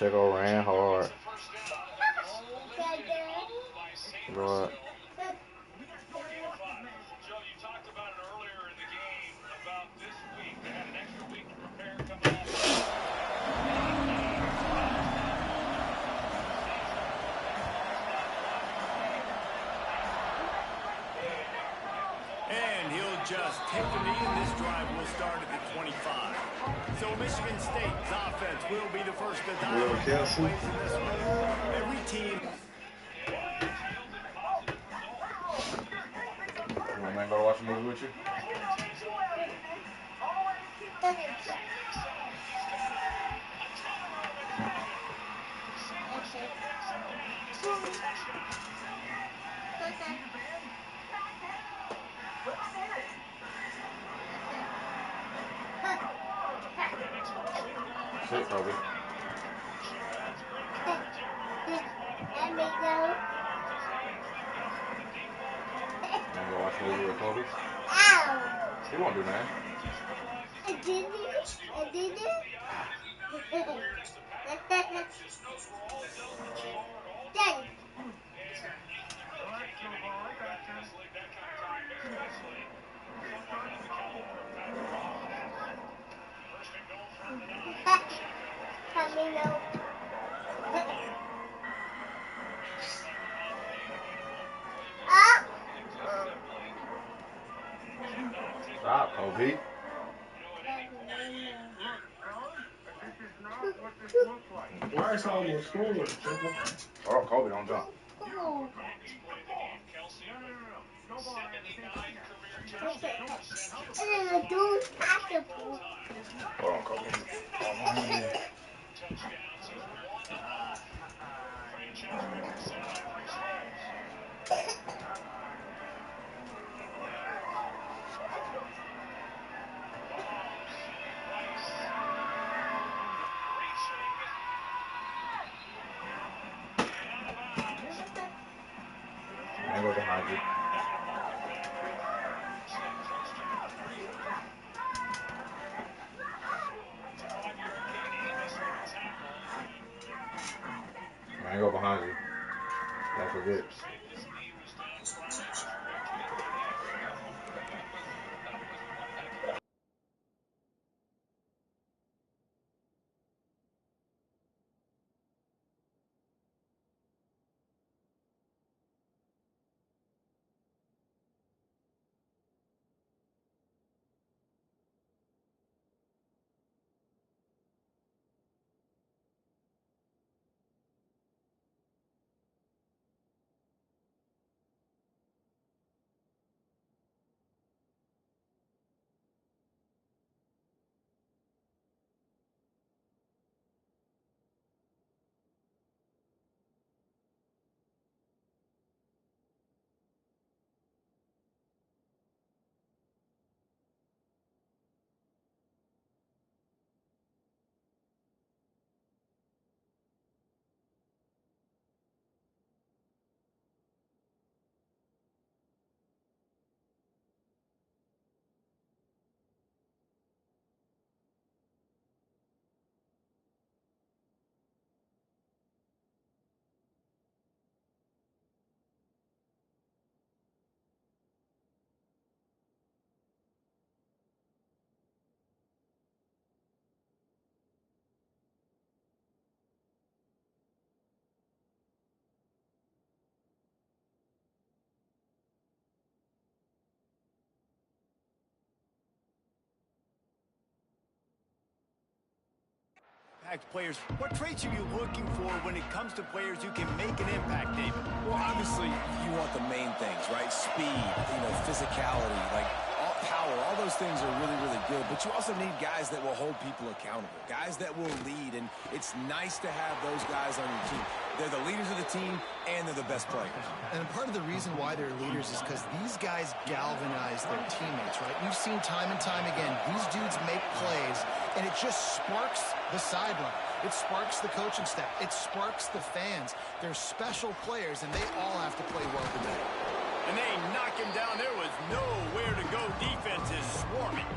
Pacheco ran hard. Lord. And he'll just take the knee, and this drive will start at the 25. So Michigan State's offense will be the first to dominate both ways in this one. Every team. You want me to go watch a movie with you? Sit, Kobe. Want to go watch a movie with Kobe? He won't do that. I did it. Daddy. Coming out. Stop, Kobe. Why is almost scored, Triple? Oh, Kobe, don't jump. Hold on, Kobe. Man, go behind you. Man, go behind you. Don't forget. Players, what traits are you looking for when it comes to players who can make an impact, David? Well, obviously, you want the main things, right? Speed, physicality, all power, all those things are really, really good. But you also need guys that will hold people accountable, guys that will lead. And it's nice to have those guys on your team. They're the leaders of the team, and they're the best players. And part of the reason why they're leaders is because these guys galvanize their teammates, right? You've seen time and time again, these dudes make plays, and it just sparks the sideline. It sparks the coaching staff. It sparks the fans. They're special players, and they all have to play well today. And they knock him down. There was nowhere to go. Defense is swarming.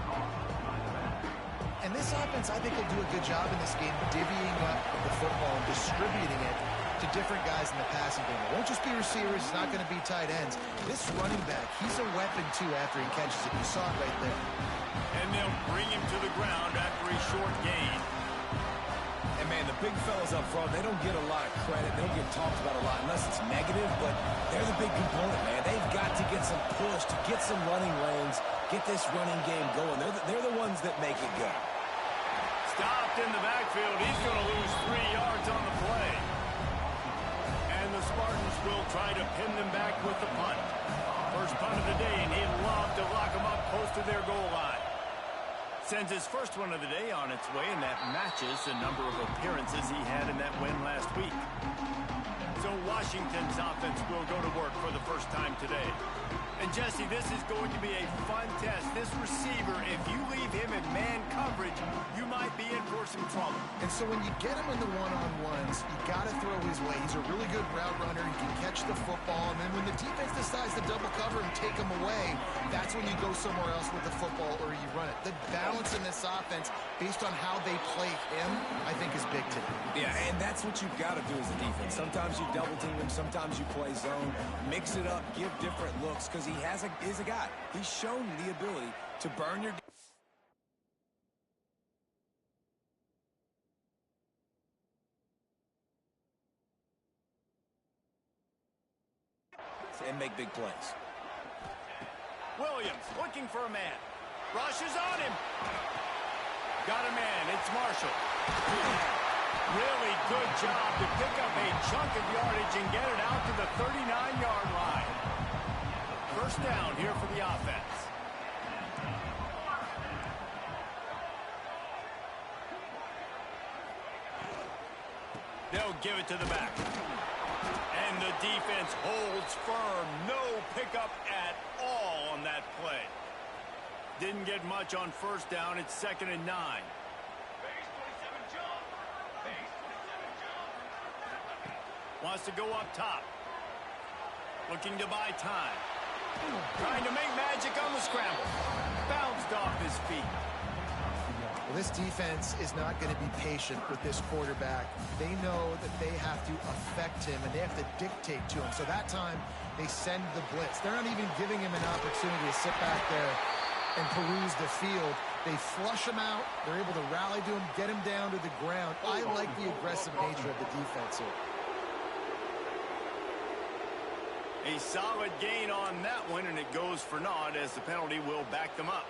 And this offense, I think, will do a good job in this game divvying up the football and distributing it to different guys in the passing game. It won't just be receivers. It's not going to be tight ends. This running back, he's a weapon, too, after he catches it. You saw it right there. And they'll bring him to the ground after a short gain. And, man, the big fellas up front, they don't get a lot of credit. They don't get talked about a lot unless it's negative, but they're the big component, man. They've got to get some push, to get some running lanes, get this running game going. They're the ones that make it go. Stopped in the backfield. He's going to lose 3 yards on the play. And the Spartans will try to pin them back with the punt. First punt of the day, and he'd love to lock them up close to their goal line. Sends his first one of the day on its way, and that matches the number of appearances he had in that win last week. So Washington's offense will go to work for the first time today. And, Jesse, this is going to be a fun test. This receiver, if you leave him in man coverage, you might be in for some trouble. And so when you get him in the one-on-ones, you got to throw his way. He's a really good route runner. He can catch the football. And then when the defense decides to double cover and take him away, that's when you go somewhere else with the football or you run it. The balance in this offense, based on how they play him, I think is big today. Yeah, and that's what you've got to do as a defense. Sometimes you double team him, sometimes you play zone. Mix it up, give different looks, because he's a guy. He's shown the ability to burn your... and make big plays. Williams looking for a man. Rushes on him. Got a man. It's Marshall. Really good job to pick up a chunk of yardage and get it out to the 39-yard line. First down here for the offense. They'll give it to the back. And the defense holds firm. No pickup at all on that play. Didn't get much on first down. It's 2nd and 9. Wants to go up top. Looking to buy time. Trying to make magic on the scramble. Bounced off his feet. Well, this defense is not going to be patient with this quarterback. They know that they have to affect him, and they have to dictate to him. So that time, they send the blitz. They're not even giving him an opportunity to sit back there and peruse the field. They flush him out. They're able to rally to him, get him down to the ground. I like the aggressive nature of the defense here. A solid gain on that one, and it goes for naught as the penalty will back them up.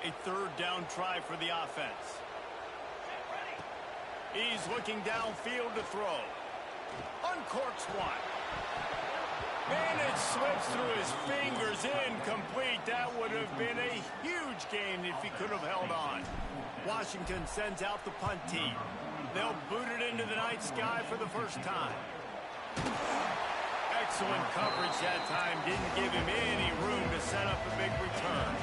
A third down try for the offense. He's looking downfield to throw. Uncorks one. And it slips through his fingers, incomplete. That would have been a huge gain if he could have held on. Washington sends out the punt team. They'll boot it into the night sky for the first time. Excellent coverage that time. Didn't give him any room to set up a big return.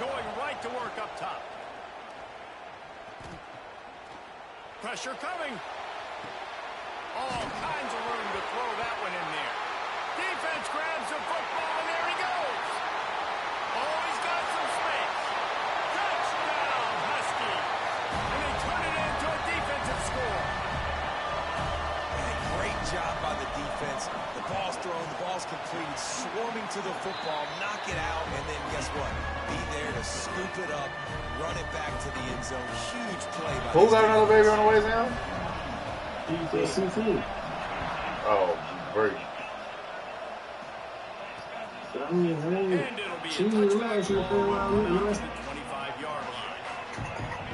Going right to work up top. Pressure coming. All kinds of room to throw that one in there. Defense grabs the football, and there he goes. Oh, he's got some space. Touchdown, Husky. And they turn it into a defensive score. And a great job by the defense. The ball's thrown, the ball's completed, swarming to the football, knock it out, and then guess what? Be there to scoop it up, run it back to the end zone. Huge play by Who got another baby on the way down? Oh, great. And it'll be a touchback ball out to the 25-yard line.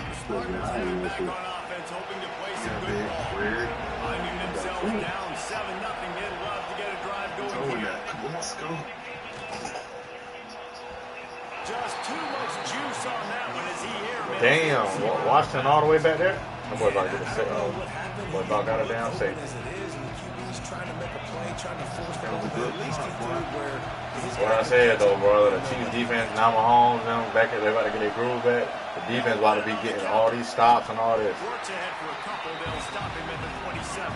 The Spartans headed back on offense, hoping to play some good ball. Finding themselves down 7-0. They'd love to get a drive going here. Let's go. Just too much juice on that one as he airmails. Damn, Washington all the way back there? That boy about to get a safe. Boy about got a down safe. Trying to make a play, trying to force the ball, at least he threw where What I said though, brother, the Chiefs defense, now Mahomes, them back there, they about to get their groove back. The defense about to be getting all these stops and all this. Works ahead for a couple, they'll stop him at the 27.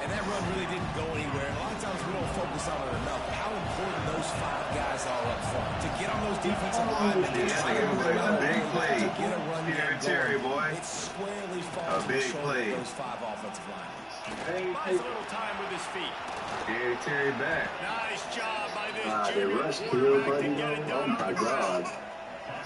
And And that run really didn't go anywhere. A lot of times we don't focus on it enough. How important those 5 guys are up front. To get on those defensive linemen, to try to move them out of the way, to get a run game going. It squarely falls on the shoulder of those 5 offensive linemen. Buys a little time with his feet. Terry back. Nice job by this They junior rushed quarterback to Hill, get it buddy. done Oh, on my the ground. God.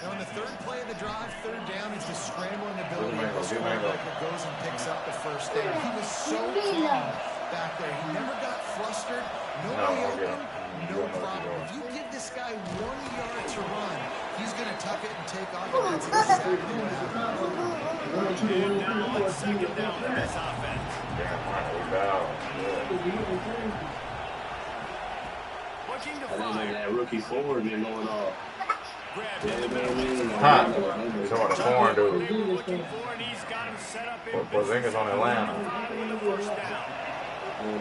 Now, on the 3rd play of the drive, 3rd down is the scrambling ability of this quarterback that goes and picks up the first down. He was so calm back there. He never got flustered. Nobody open, no problem. If you give this guy 1 yard to run, he's going to tuck it and take off, and that's exactly what happened. And now it's 2nd down for this offense. Looking to And then fire. that rookie forward been going off. Grabbed in the middle. Huh. So what a foreign They dude. were looking for, and he's got him set up in Porzingis on Atlanta. with the first down.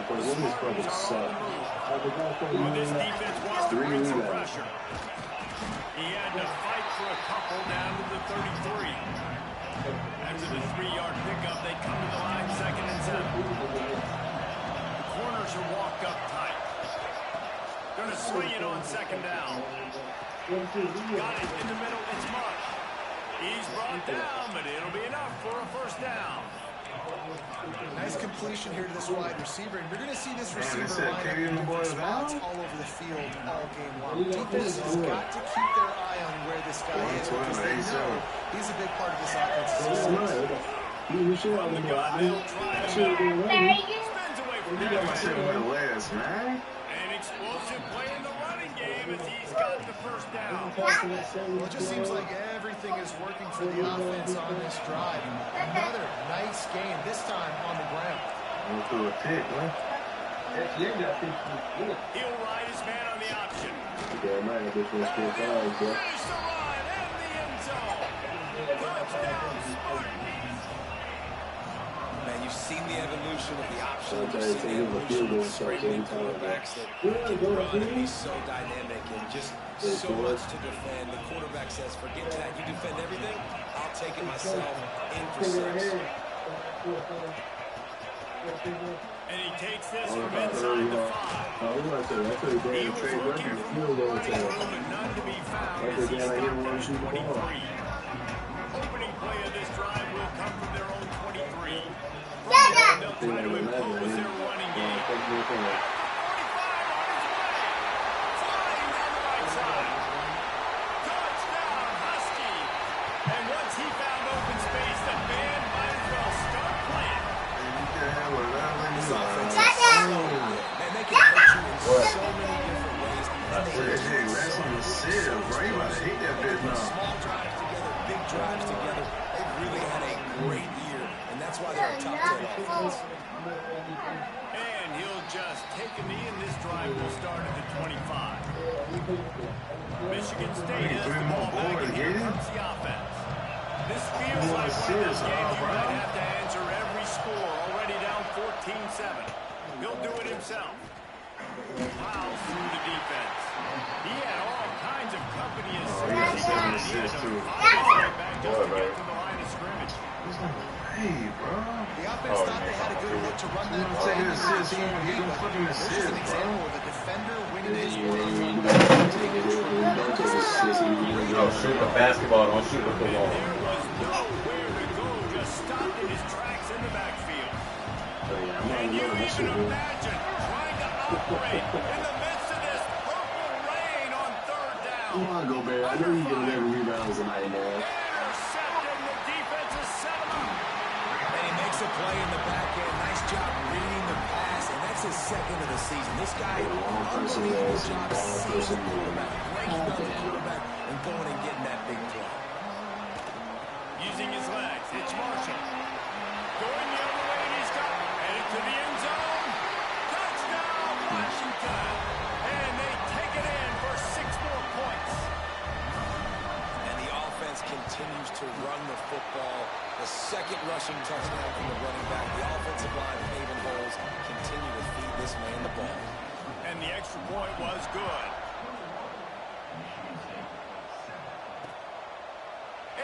For the women's fucking suck. Well, this defense wants to bring some pressure. He had to fight for a couple down to the 33. After the 3-yard pickup, they come to the line 2nd and 7. The corners are walked up tight. Gonna swing it on 2nd down. Got it in the middle, it's Marsh. He's brought down, but it'll be enough for a first down. Nice completion here to this wide receiver, and you're going to see this receiver said line up Katie in and the different boys spots out? all over the field all game long. Defense has got to keep their eye on where this guy is because they know he's a big part of this offense's success. From the gun, they'll try to spins away from You got my shit with the last, man. an explosive play in the running game as he's got the first down. Well, it just seems like everything is working for the offense on this drive. Another nice game, this time on the ground. Went through a pick, man. He'll ride his man on the option. Damn right, this one's still fine, bro. Finish the run in the end zone. Touchdown, Spartans. Man, you've seen the evolution of the option. Sometimes You've seen the they give a evolution field goal of shot scrambling every time. quarterbacks that can run and be so dynamic and just so much to defend. The quarterback says, forget that. You defend everything, I'll take it myself in for 6. And he takes this Oh, from that's inside the 5. that's what He damn was Trey looking Burton for field goal running time. room and none to be found That's as the he guy I stopped didn't want at to shoot the 23. ball. Opening play of this drive will come from their own 23. Dada! They'll try to impose their running game. 45 on his way. Flying down the right side. Touchdown, Husky. And once he found open space, the band might as well start playing. This offense is Dada! so good. Man, they can hurt you in so many different ways. And they Hey, hit you Rashid was serious, bro. You about to hate that bitch now. small drives together, big drives together. They've really had a great year, and that's why they're a top 10 offense. And he'll just take a knee, and this drive will start at the 25. Michigan State has the ball back, and here comes the offense. This feels like one of those games you might have to answer every score. Already down 14-7. He'll do it himself. Plows through the defense. He had all kinds of company as soon as he got it. He had to fight his way back just to get to the line of scrimmage. Hey, bro. The offense thought they had a good look to run that ball. Taking assists, he ain't gonna fucking This is assist, an bro. example of a defender winning his You way. don't take assists, No, shoot the basketball, don't shoot the football. There was nowhere to go, just stopped in his tracks in the backfield. Can you even imagine trying to operate in the midst of this purple rain on 3rd down? Come on, Gobert. I know you get 11 rebounds tonight, man. Intercepted, the defense is set him up. And he makes a play in the back end. Nice job reading the pass, and that's his 2nd of the season. This guy, unbelievable job seeing the quarterback, breaking down the quarterback, and going and getting that big play. Using his legs, it's Marshall. Going the other way, and he's got headed to the end zone. Touchdown, Washington. And they take it in for 6 more points. And the offense continues to run the football. The 2nd rushing touchdown from the running back. The offensive line paving holes continue to feed this man the ball. And the extra point was good.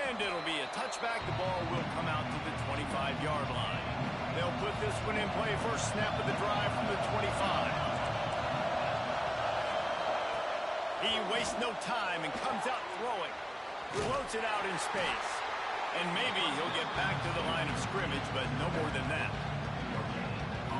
And it'll be a touchback. The ball will come out to the 25-yard line. They'll put this one in play. First snap of the drive from the 25. He wastes no time and comes out throwing. Floats it out in space. And maybe he'll get back to the line of scrimmage, but no more than that.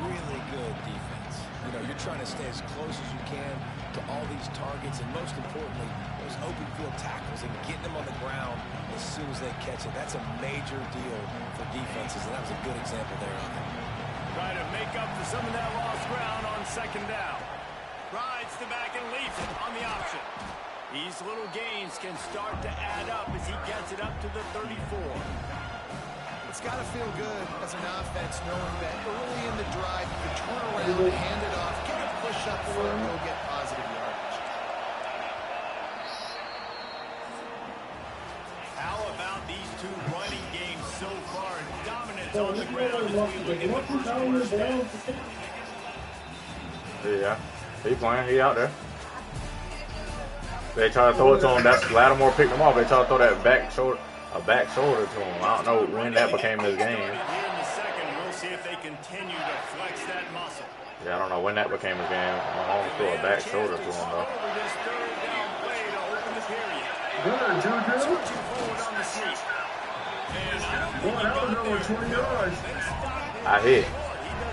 Really good defense. You know, you're trying to stay as close as you can to all these targets, and most importantly, those open field tackles and getting them on the ground as soon as they catch it. That's a major deal for defenses, and that was a good example there of it. Trying to make up for some of that lost ground on second down. Rides the back and leaves it on the option. These little gains can start to add up as he gets it up to the 34. It's got to feel good as an offense knowing that early in the drive you can turn around, hand it off, get a push up front, and go get positive yardage. How about these two running games so far? Dominance on the ground as we look at the first quarter. Yeah, he playing. He out there. They try to throw it to him. That's Lattimore picked him off. They try to throw that back shoulder to him. I don't know when that became his game. Here in the second, we'll see if they continue to flex that muscle. Yeah, I don't know when that became his game. Mahomes threw a back shoulder to him though. Over this third down play to open the period. Good, Juju. Switching forward on the sweep. And I don't think Boy, that was over 20 yards. I hit.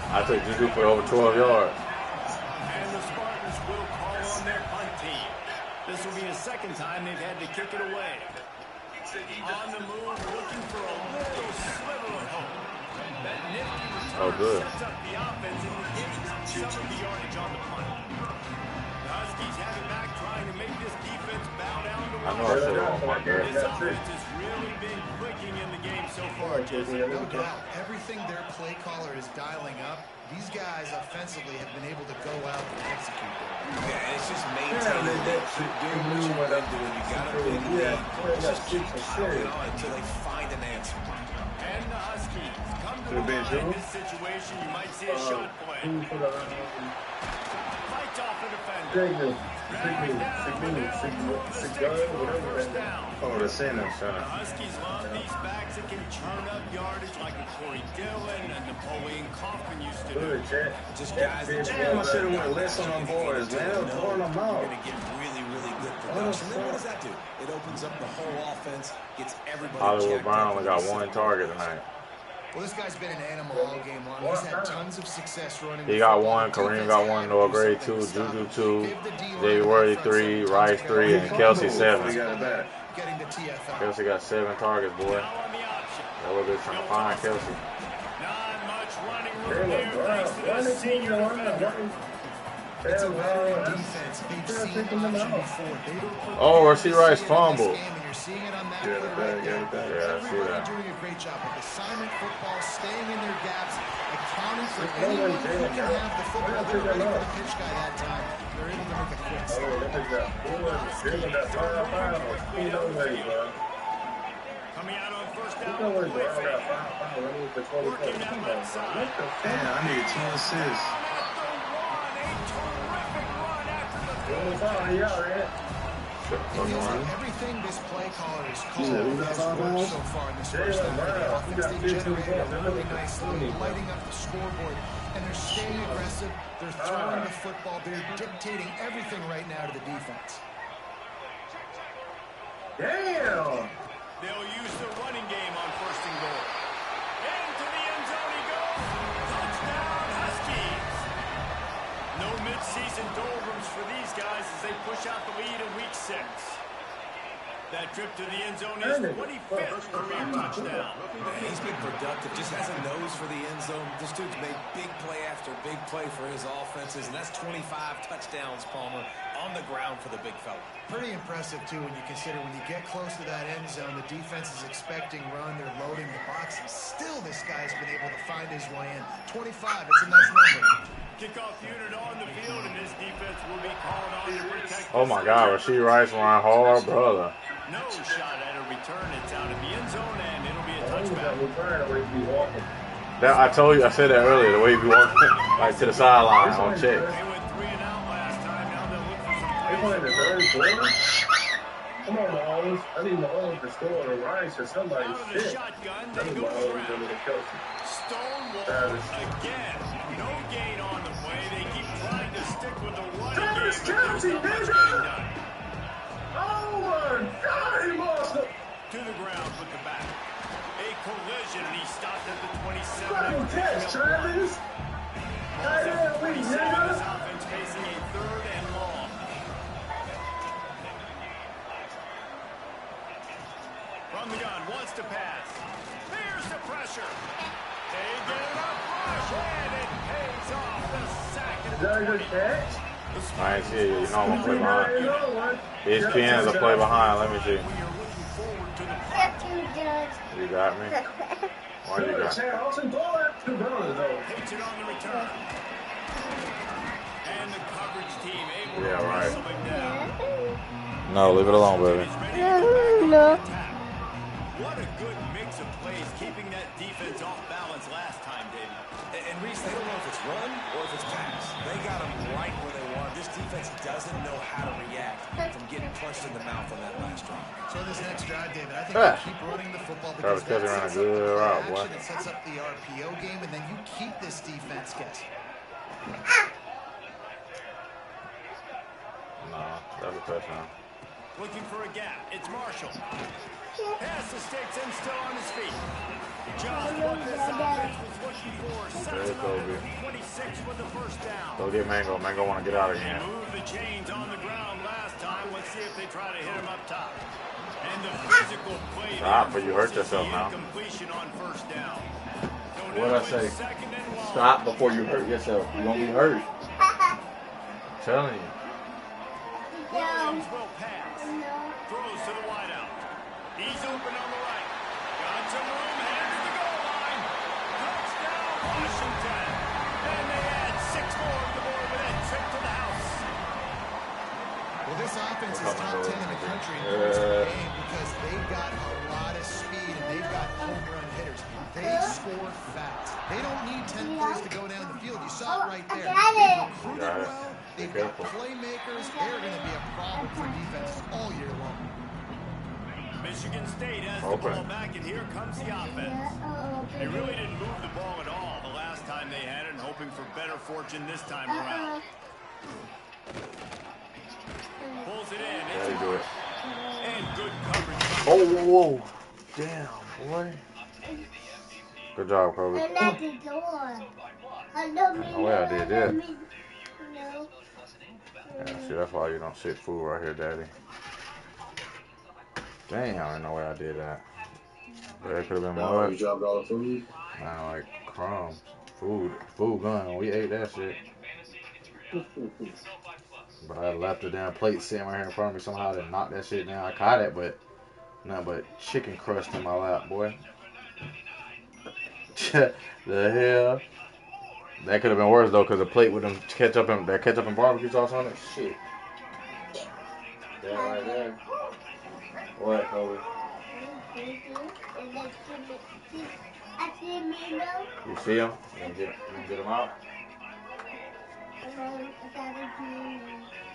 I took Juju for over 12 yards. And the Spartans will call on their punt team. This will be the second time they've had to kick it away. On the move, looking for a little sliver of hope. That nifty return sets up the offense and negates some of the yardage on the punt. The Huskies have it back, trying to make this defense bow down to I know I said it on my bad. This offense has really been clicking in the game so far, Jesse. No doubt. Everything their play caller is dialing up, these guys offensively have been able to go out and execute there. Yeah, and it's just maintaining that. Keep doing what you've been doing. You got a big lead. Just keep piling on until they find an answer. And the Huskies come to the line in this situation. You might see a shot play. Fights off the defender. Oh, the center. The Huskies love these backs that can churn up yardage like a Corey Dillon and Napoleon Kaufman used to do. Just guys that Damn, I should have went less on them boys, man. Throwing them out. You're going to get really, really good production. Then what does that do? It opens up the whole offense, gets everybody Hollywood checked Brown up. only got one target tonight. Well, this guy's been an animal all game long. He's had tons of success running. He got one, Kareem got one, Noah Gray 2, Juju 2, David Worthy 3, Rice 3, and Kelsey 7. Getting the TFL. Kelsey got 7 targets, boy. That was good trying to find Kelsey. Not much running room there thanks to the senior defender. It's a veteran defense. They've seen option before. They don't Oh, Rasheed Rice fumbled. and you're seeing it on that Yeah, play right there. Yeah, I see Everybody that. doing a great job with assignment football, staying in their gaps, accounting for anyone who can have the football. They were ready for the pitch guy that time. They're able to make a quick stop. Coming out on first down. Working that left side. Man, I need 2 assists. It feels like everything this play caller has called has worked so far in this first half of the offense. They generated a really nice lead, lighting up the scoreboard, and they're staying aggressive. They're throwing the football. They're dictating everything right now to the defense. Damn! They'll use the running game on first and goal. Into the end zone he goes. Touchdown, Huskies. No midseason doldrums for these guys as they push out the lead in week 6. That trip to the end zone is 25th career touchdown. Man, he's been productive, just has a nose for the end zone. This dude's made big play after big play for his offenses, and that's 25 touchdowns, Palmer, on the ground for the big fella. Pretty impressive, too, when you consider when you get close to that end zone, the defense is expecting run, they're loading the box, and still this guy's been able to find his way in. 25, it's a nice number. Kickoff unit on the field, and this defense will be called on to protect. Oh my God, Rasheed Rice run hard, brother. No shot at a return. It's out of the end zone, and it'll be a touchback. That I told you, I said that earlier. The way he be walking like to the sideline on check. They went 3 and out last time. Now they'll look for some. Come on, Mahomes. I need Mahomes to score the rice or somebody. Out of the Shit. shotgun, I they need go to the Mahomes ground. to the Kelsey. Stonewall Travis. again. No gain on the play. They keep trying to stick with the running Travis game, but there's Kelsey, not much nigga! getting done. Oh my God, he lost it. To the ground with the back. A collision, and he stopped at the 27. Fucking catch, Travis. Tight end weak, This nigga. offense facing a 3rd and long. From the gun, wants to pass. Fears the pressure. They get it up, rush, and it pays off the sack. Is that a good catch? I ain't see it. You know I'm gonna play You behind. know what? ESPN is a play behind. Let me see. We are looking forward to the You got me? Why you got me? Chad Austin, throw that $2 though. takes it on the return. And the coverage team able Yeah, to right. wrestle him down. No, leave it alone, baby. He's ready to go back on the attack. What a good mix of plays, keeping that defense off balance last time, David. And Reese, they don't know if it's run or if it's pass. They got them right where they want. This defense doesn't know how to react from getting punched in the mouth on that last drive. So this next drive, David, I think Ah. you keep running the football Travis because Kelce that ran a sets up the good play route, action, boy. it sets up the RPO game, and then you keep this defense guessing. No, that's a touchdown. Looking for a gap. It's Marshall. Pass the sticks and still on his feet. Just what this offense was looking for. Sets him up at the 26 with the first down. Go get Mango. Mango want to get out They again. moved the chains on the ground last time. Let's see if they try to hit him up top. And the physical play Stop, there but you hurt forces yourself the now. incompletion on first down. So What'd now I say? it's 2nd and long. Stop before you hurt yourself. You're going to be hurt. I'm telling you. Williams will pass. Throws to the wideout. He's open on the right. Got some room, headed to the goal line. Touchdown, Washington. And they add 6 more on the board with that trip to the house. Well, this offense is top 10 in the country in yards per game because they've got a lot of speed and they've got home run hitters. They score fast. They don't need 10 plays to go down the field. You saw it right there. They recruited Got it. well. Be They've got careful. playmakers. They're going to be a problem for defenses all year long. Michigan State has the Open. ball back, and here comes the offense. They really didn't move the ball at all the last time they had it, and hoping for better fortune this time around. Pulls it in. There you do it. And good coverage. Oh, whoa. Damn, boy. Good job, Kobe. At the door. No way I did that. No. Yeah, see, that's why you don't sit food right here, Daddy. Dang, I don't know why I did that. That could have been No, you more. dropped all the food. Man, like crumbs. Food gone. We ate that shit. But I left the damn plate sitting right here in front of me. Somehow I didn't knock that shit down. I caught it, but nothing but chicken crust in my lap, boy. The hell? That could have been worse though, cause the plate with them ketchup and barbecue sauce on it. Shit. That right there. What, Kobe? You see him? You can get him out.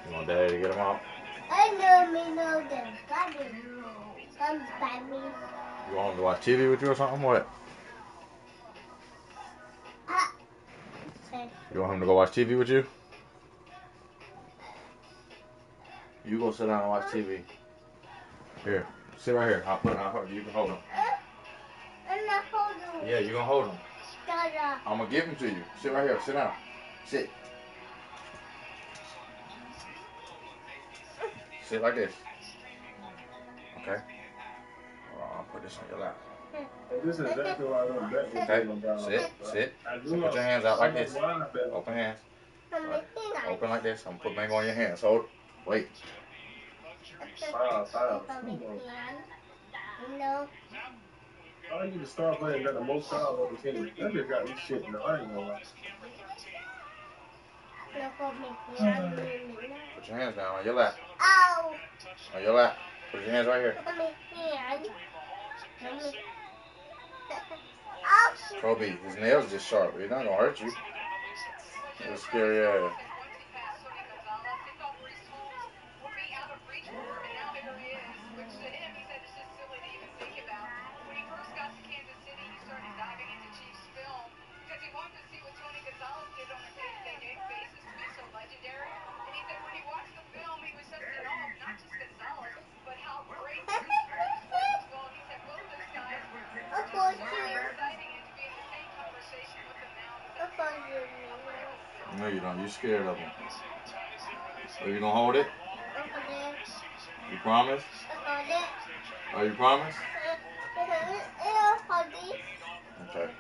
You want Daddy to get him out? I know me know them. Come by me. You want him to watch TV with you or something? What? You want him to go watch TV with you? You go sit down and watch TV. Here, sit right here. I'll put it. You can hold him. I'm not holding. Yeah, you gonna hold him. Dada. I'm gonna give him to you. Sit right here. Sit down. Sit. Sit like this. Okay. I'll put this on your lap. This is exactly why I don't bet with Okay. them down. Sit. I do Put not- your hands out like I don't this. know why I bet. Open hands. Mommy, Open like this. I'm gonna put mango on your hands. Hold. Wait. Foul. No. I need to start playing got the most fouls on the team. That just got me shit in the I ain't gonna lie. Put your hands down on your lap. Ow. On your lap. Put your hands right here. Kobe, his nails just sharp. He's not gonna hurt you. It's scary ass. No, you don't. You're scared of him. Are you gonna hold it? You promise? Oh, you promise? Okay.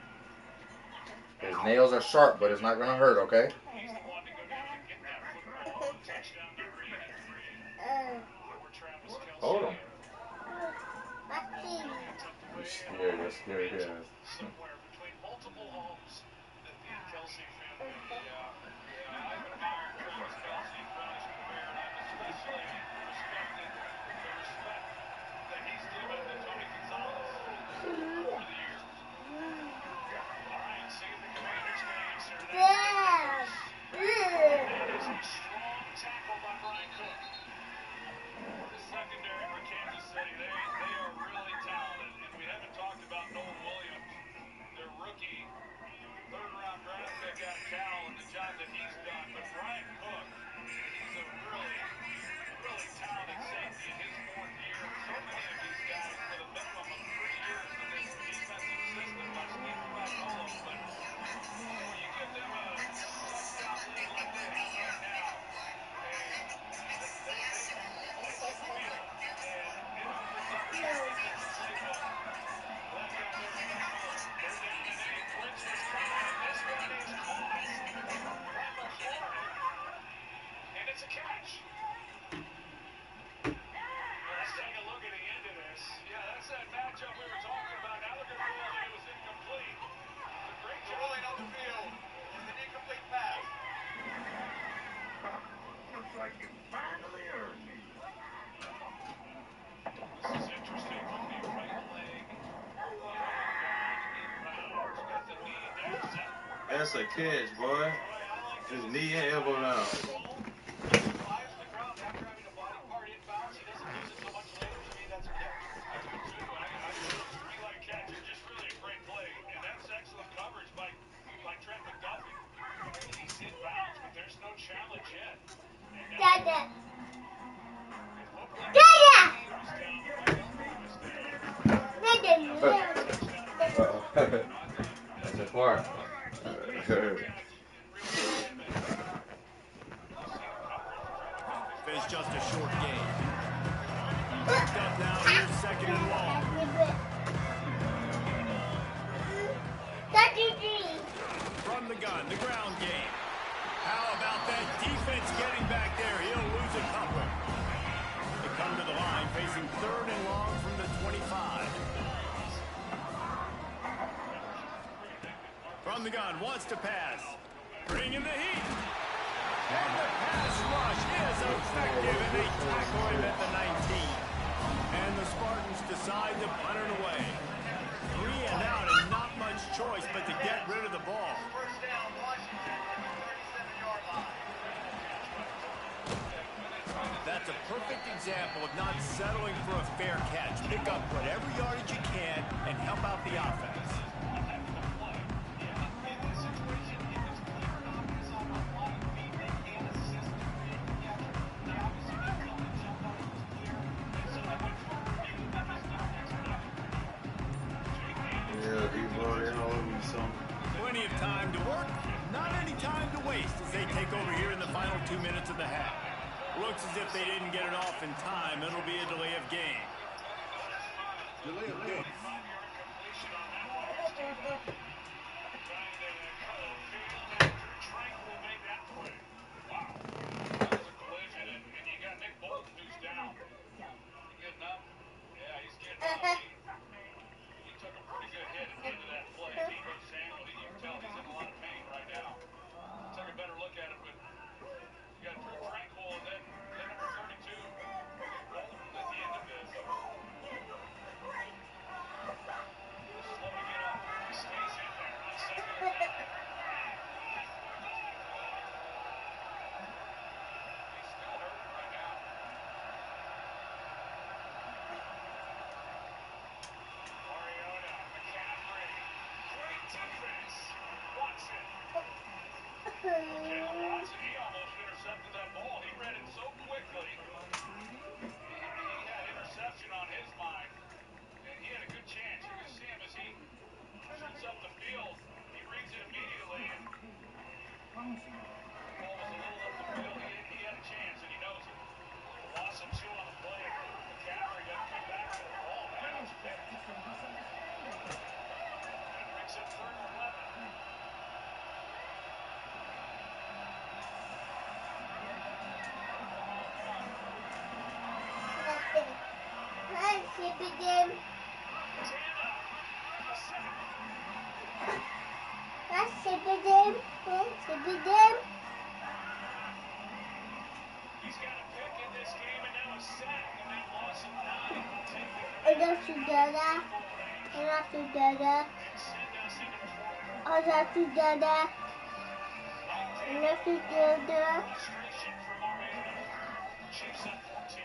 His nails are sharp, but it's not gonna hurt. Okay. Hold him. You're scared. You're scared. Yes. That's a catch, boy. His knee and elbow down. Dada. Dada. That's his part. It's just a short game. Picked up now. Here's second and long. From the gun, the ground game. How about that defense getting back there? He'll lose a couple. They come to the line facing third and long from the 25. From the gun, wants to pass. Bringing the heat. And the pass rush is effective, and they tackle him at the 19. And the Spartans decide to punt it away. 3 and out, and not much choice but to get rid of the ball. That's a perfect example of not settling for a fair catch. Pick up whatever yardage you can and help out the offense. Plenty of time to work, not any time to waste as they take over here in the final 2 minutes of the half. Looks as if they didn't get it off in time. It'll be a delay of game. Delay of game. game. That's super game. Super game. He's got a pick in this game and now a sack, and that loss of 9 will take it. I got together. I got together. I got together. I got together. Frustration from Mariota. Chiefs at 14.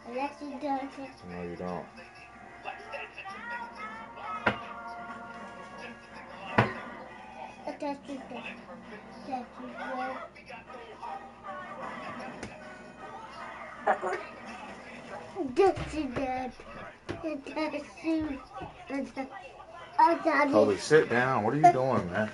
I got together. No, you don't. I got together. Kobe, sit down. What are you doing, man?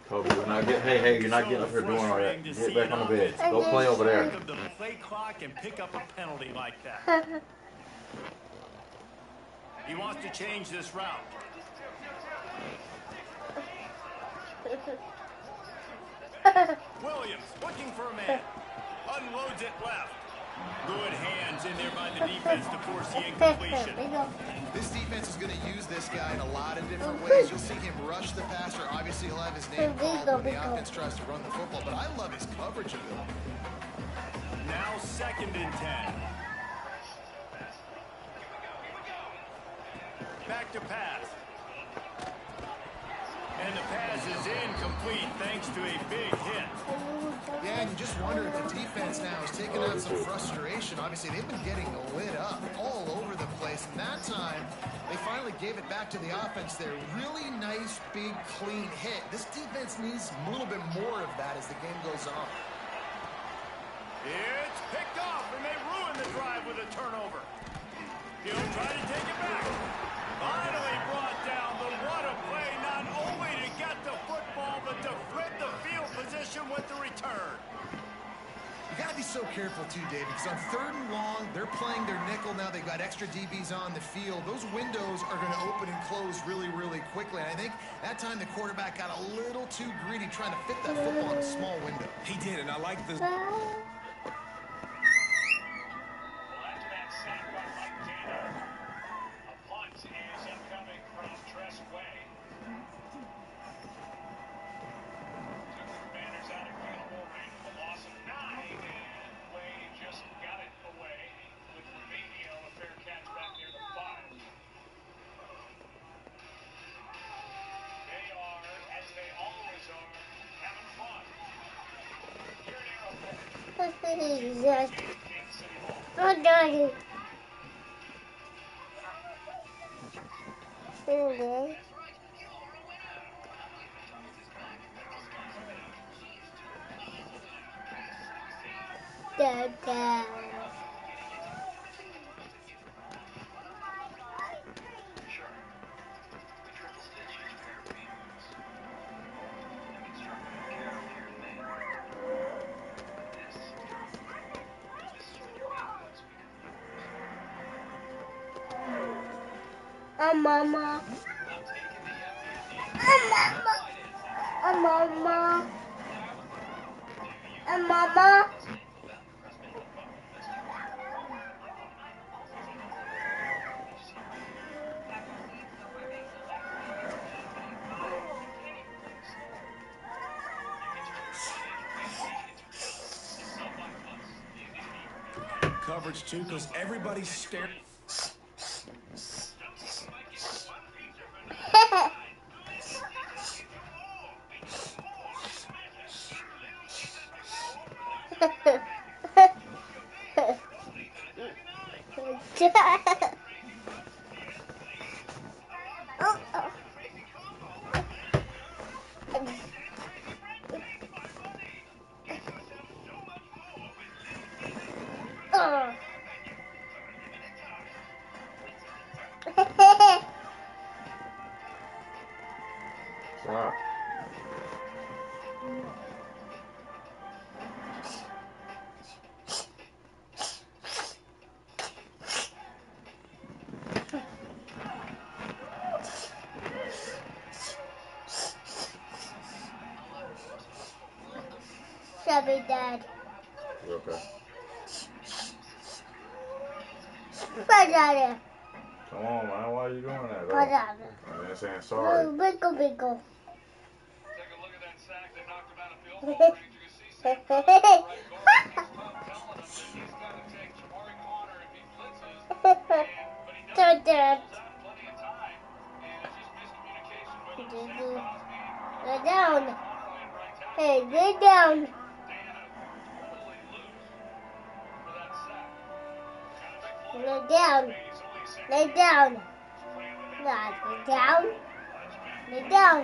Kobe, you're not getting. Hey, you're not getting up here doing all that. Get back on the bed. Go play over there. Of the play clock and pick up a penalty like that. He wants to change this route. Williams looking for a man. Unloads it left. Good hands in there by the defense to force the incompletion. This defense is going to use this guy in a lot of different ways. You'll see him rush the passer. Obviously, he'll have his name called when the offense tries to run the football, but I love his coverage ability. Now 2nd and 10. Back to pass. And the pass is incomplete thanks to a big hit. Yeah, and you just wonder if the defense now is taking out some frustration. Obviously, they've been getting lit up all over the place. And that time, they finally gave it back to the offense there. Really nice, big, clean hit. This defense needs a little bit more of that as the game goes on. It's picked off, and they ruin the drive with a turnover. He'll try to take it back. Finally brought down, but what a play, not only to get the football, but to flip the field position with the return. You got to be so careful, too, David, because on 3rd and long, they're playing their nickel now. They've got extra DBs on the field. Those windows are going to open and close really, really quickly. And I think that time the quarterback got a little too greedy trying to fit that football in a small window. He did, and I like the... Jesus. Oh, Daddy. Okay. Dada. Mama. Mama. Mama. Coverage, too, because everybody's staring. Wow. Daddy, Dad. You okay? Put Daddy. Come on, man. Why are you doing that, Put though? Daddy. I ain't saying sorry. No, Bickle, Bickle. Dad, Dad. Lay down. Hey, lay down. Lay down. Lay down. Dad, lay down. Lay down.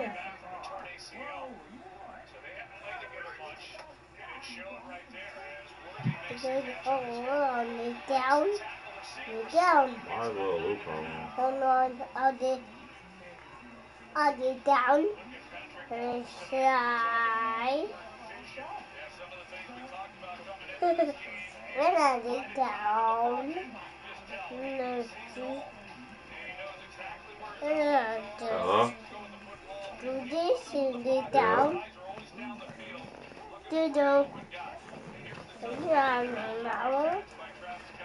Lay down. Lay down. Might as well loop on. Hold on. I'll lay down. And try. When I lay down. Hello? Do this and lay down. Do.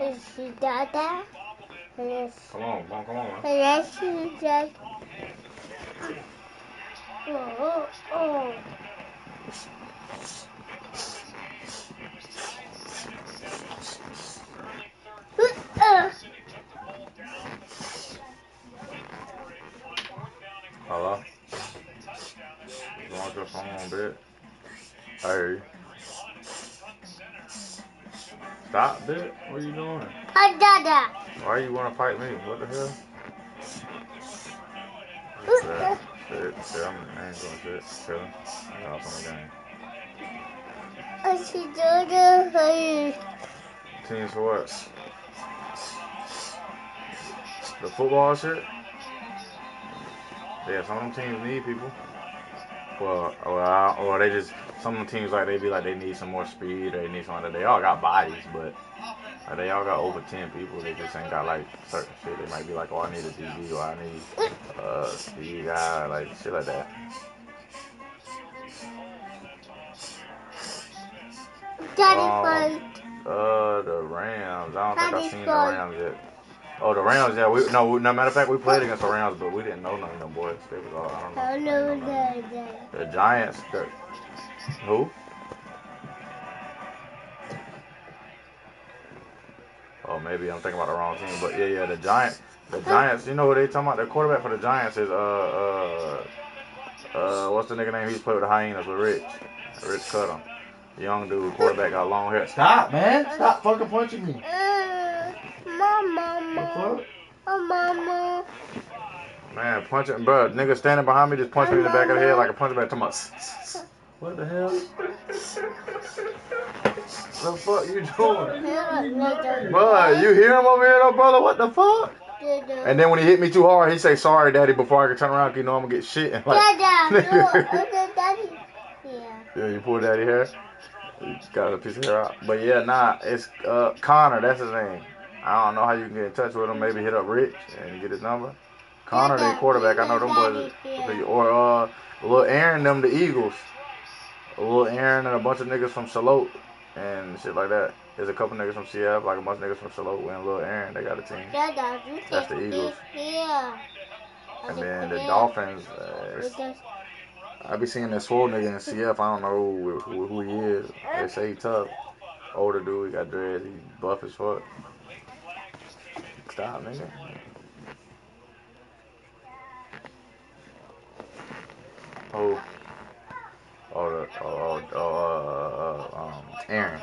Is she Dada? Yes. Come on, man. Yes, she does. Oh. Hello? You want your phone on bed? I hear you. Stop, bitch. What are you doing? Dada. Why you want to fight me? What the hell? Shit. I ain't doing shit. Chilling. I got off on the game. She does. Teams for what? The football shit? Yeah, some of them teams need people. Or they just, some of them teams like they be like they need some more speed or they need something. They all got bodies, but they all got over 10 people. They just ain't got like certain shit. They might be like, oh, I need a DB or I need speed guy, like shit like that. Daddy fight. The Rams. I don't think I've seen the Rams yet. Oh, the Rams, yeah. No, matter of fact, we played against the Rams, but we didn't know none of them boys. They was all, I don't know. The Giants. Who? Oh, maybe I'm thinking about the wrong team, but yeah, the Giants. The Giants. You know who they talking about? The quarterback for the Giants is what's the nigga name? He's played with the Hyenas with Rich. Rich Cutter. Young dude, quarterback, got long hair. Stop, man! Stop fucking punching me. Mama. Mama. Man, punching, bro. Nigga standing behind me just punch me in the back of the head like a punch back. Talking about, what the hell? The fuck you doing? Bro, you hear him over here though, brother? What the fuck? And then when he hit me too hard, he say, sorry, daddy, before I can turn around, 'cause you know I'm gonna get shit. And like, yeah, you pull daddy hair. You got a piece of hair out. But yeah, nah, it's Connor, that's his name. I don't know how you can get in touch with him. Maybe hit up Rich and get his number. Connor, the quarterback. I know them boys. Or Lil Aaron, them the Eagles. Lil Aaron and a bunch of niggas from Charlotte and shit like that. There's a couple niggas from CF, like a bunch of niggas from Charlotte and Lil Aaron. They got a team. That's the Eagles. And then the Dolphins. I be seeing that swole nigga in CF. I don't know who he is. They say he tough. Older dude, he got dreads. He buff as fuck. Stop, nigga. Oh. Aaron.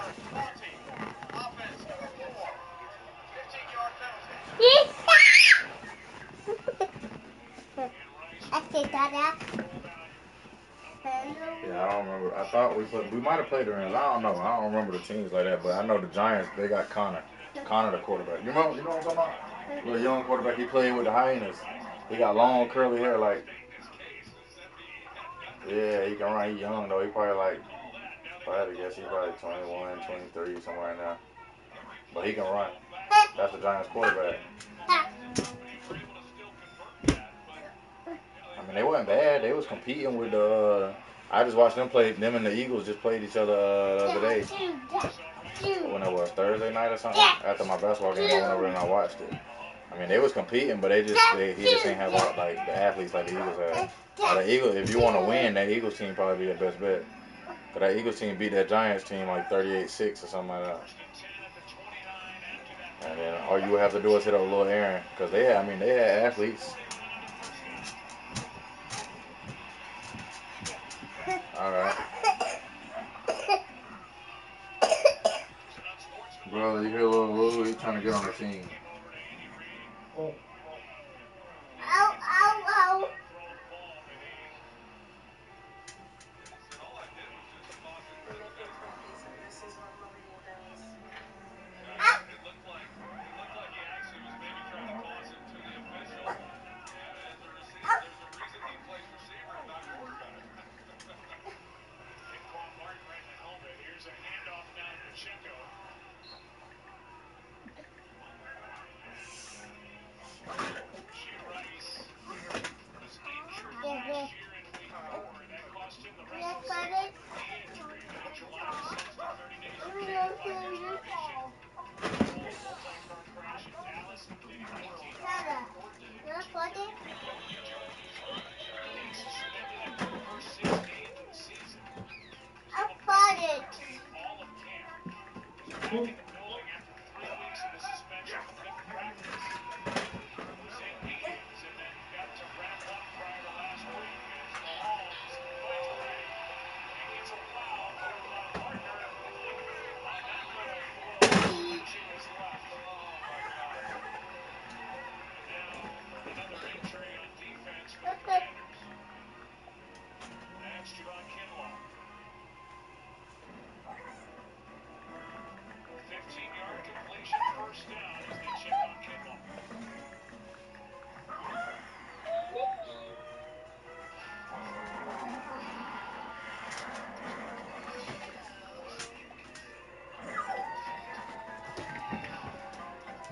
Yeah, I don't remember. I thought we might have played the Rams. I don't know. I don't remember the teams like that, but I know the Giants, they got Connor. Connor, the quarterback. You know what I'm talking about? Little young quarterback, he played with the Hyenas. He got long, curly hair, like, yeah, he can run. He young, though. He probably like, if I had to guess, he's probably 21, 23, somewhere in there. But he can run. That's the Giants quarterback. I mean, they wasn't bad. They was competing with the I just watched them play. Them and the Eagles just played each other the other day. When it was Thursday night or something. After my basketball game, I went over and I watched it. I mean, they was competing, but he just ain't have all, like the athletes like the Eagles had. The Eagles, if you want to win, that Eagles team probably be the best bet. Cause that Eagles team beat that Giants team like 38-6 or something like that. And then all you would have to do is hit up Lil Aaron, cause they had athletes. All right, brother, you hear Lil? He's trying to get on the team. Ow, ow, ow.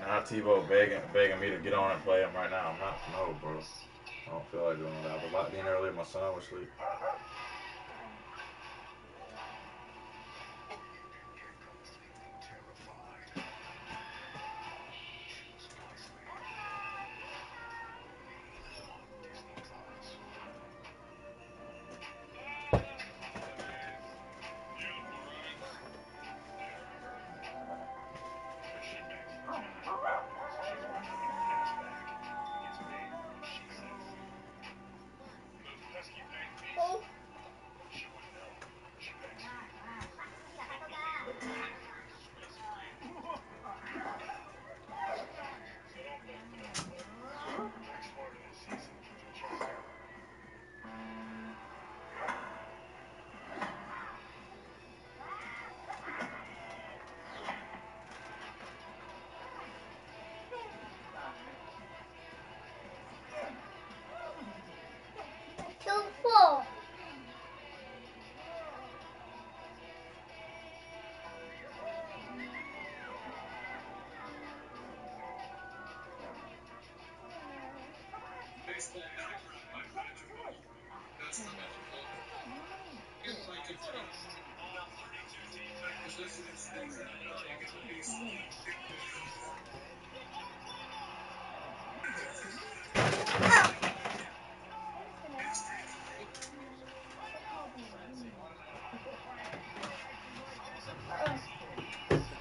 Now Tebow begging me to get on and play him right now. I'm not, no, bro. I don't feel like doing that. I was locked in earlier. My son was asleep.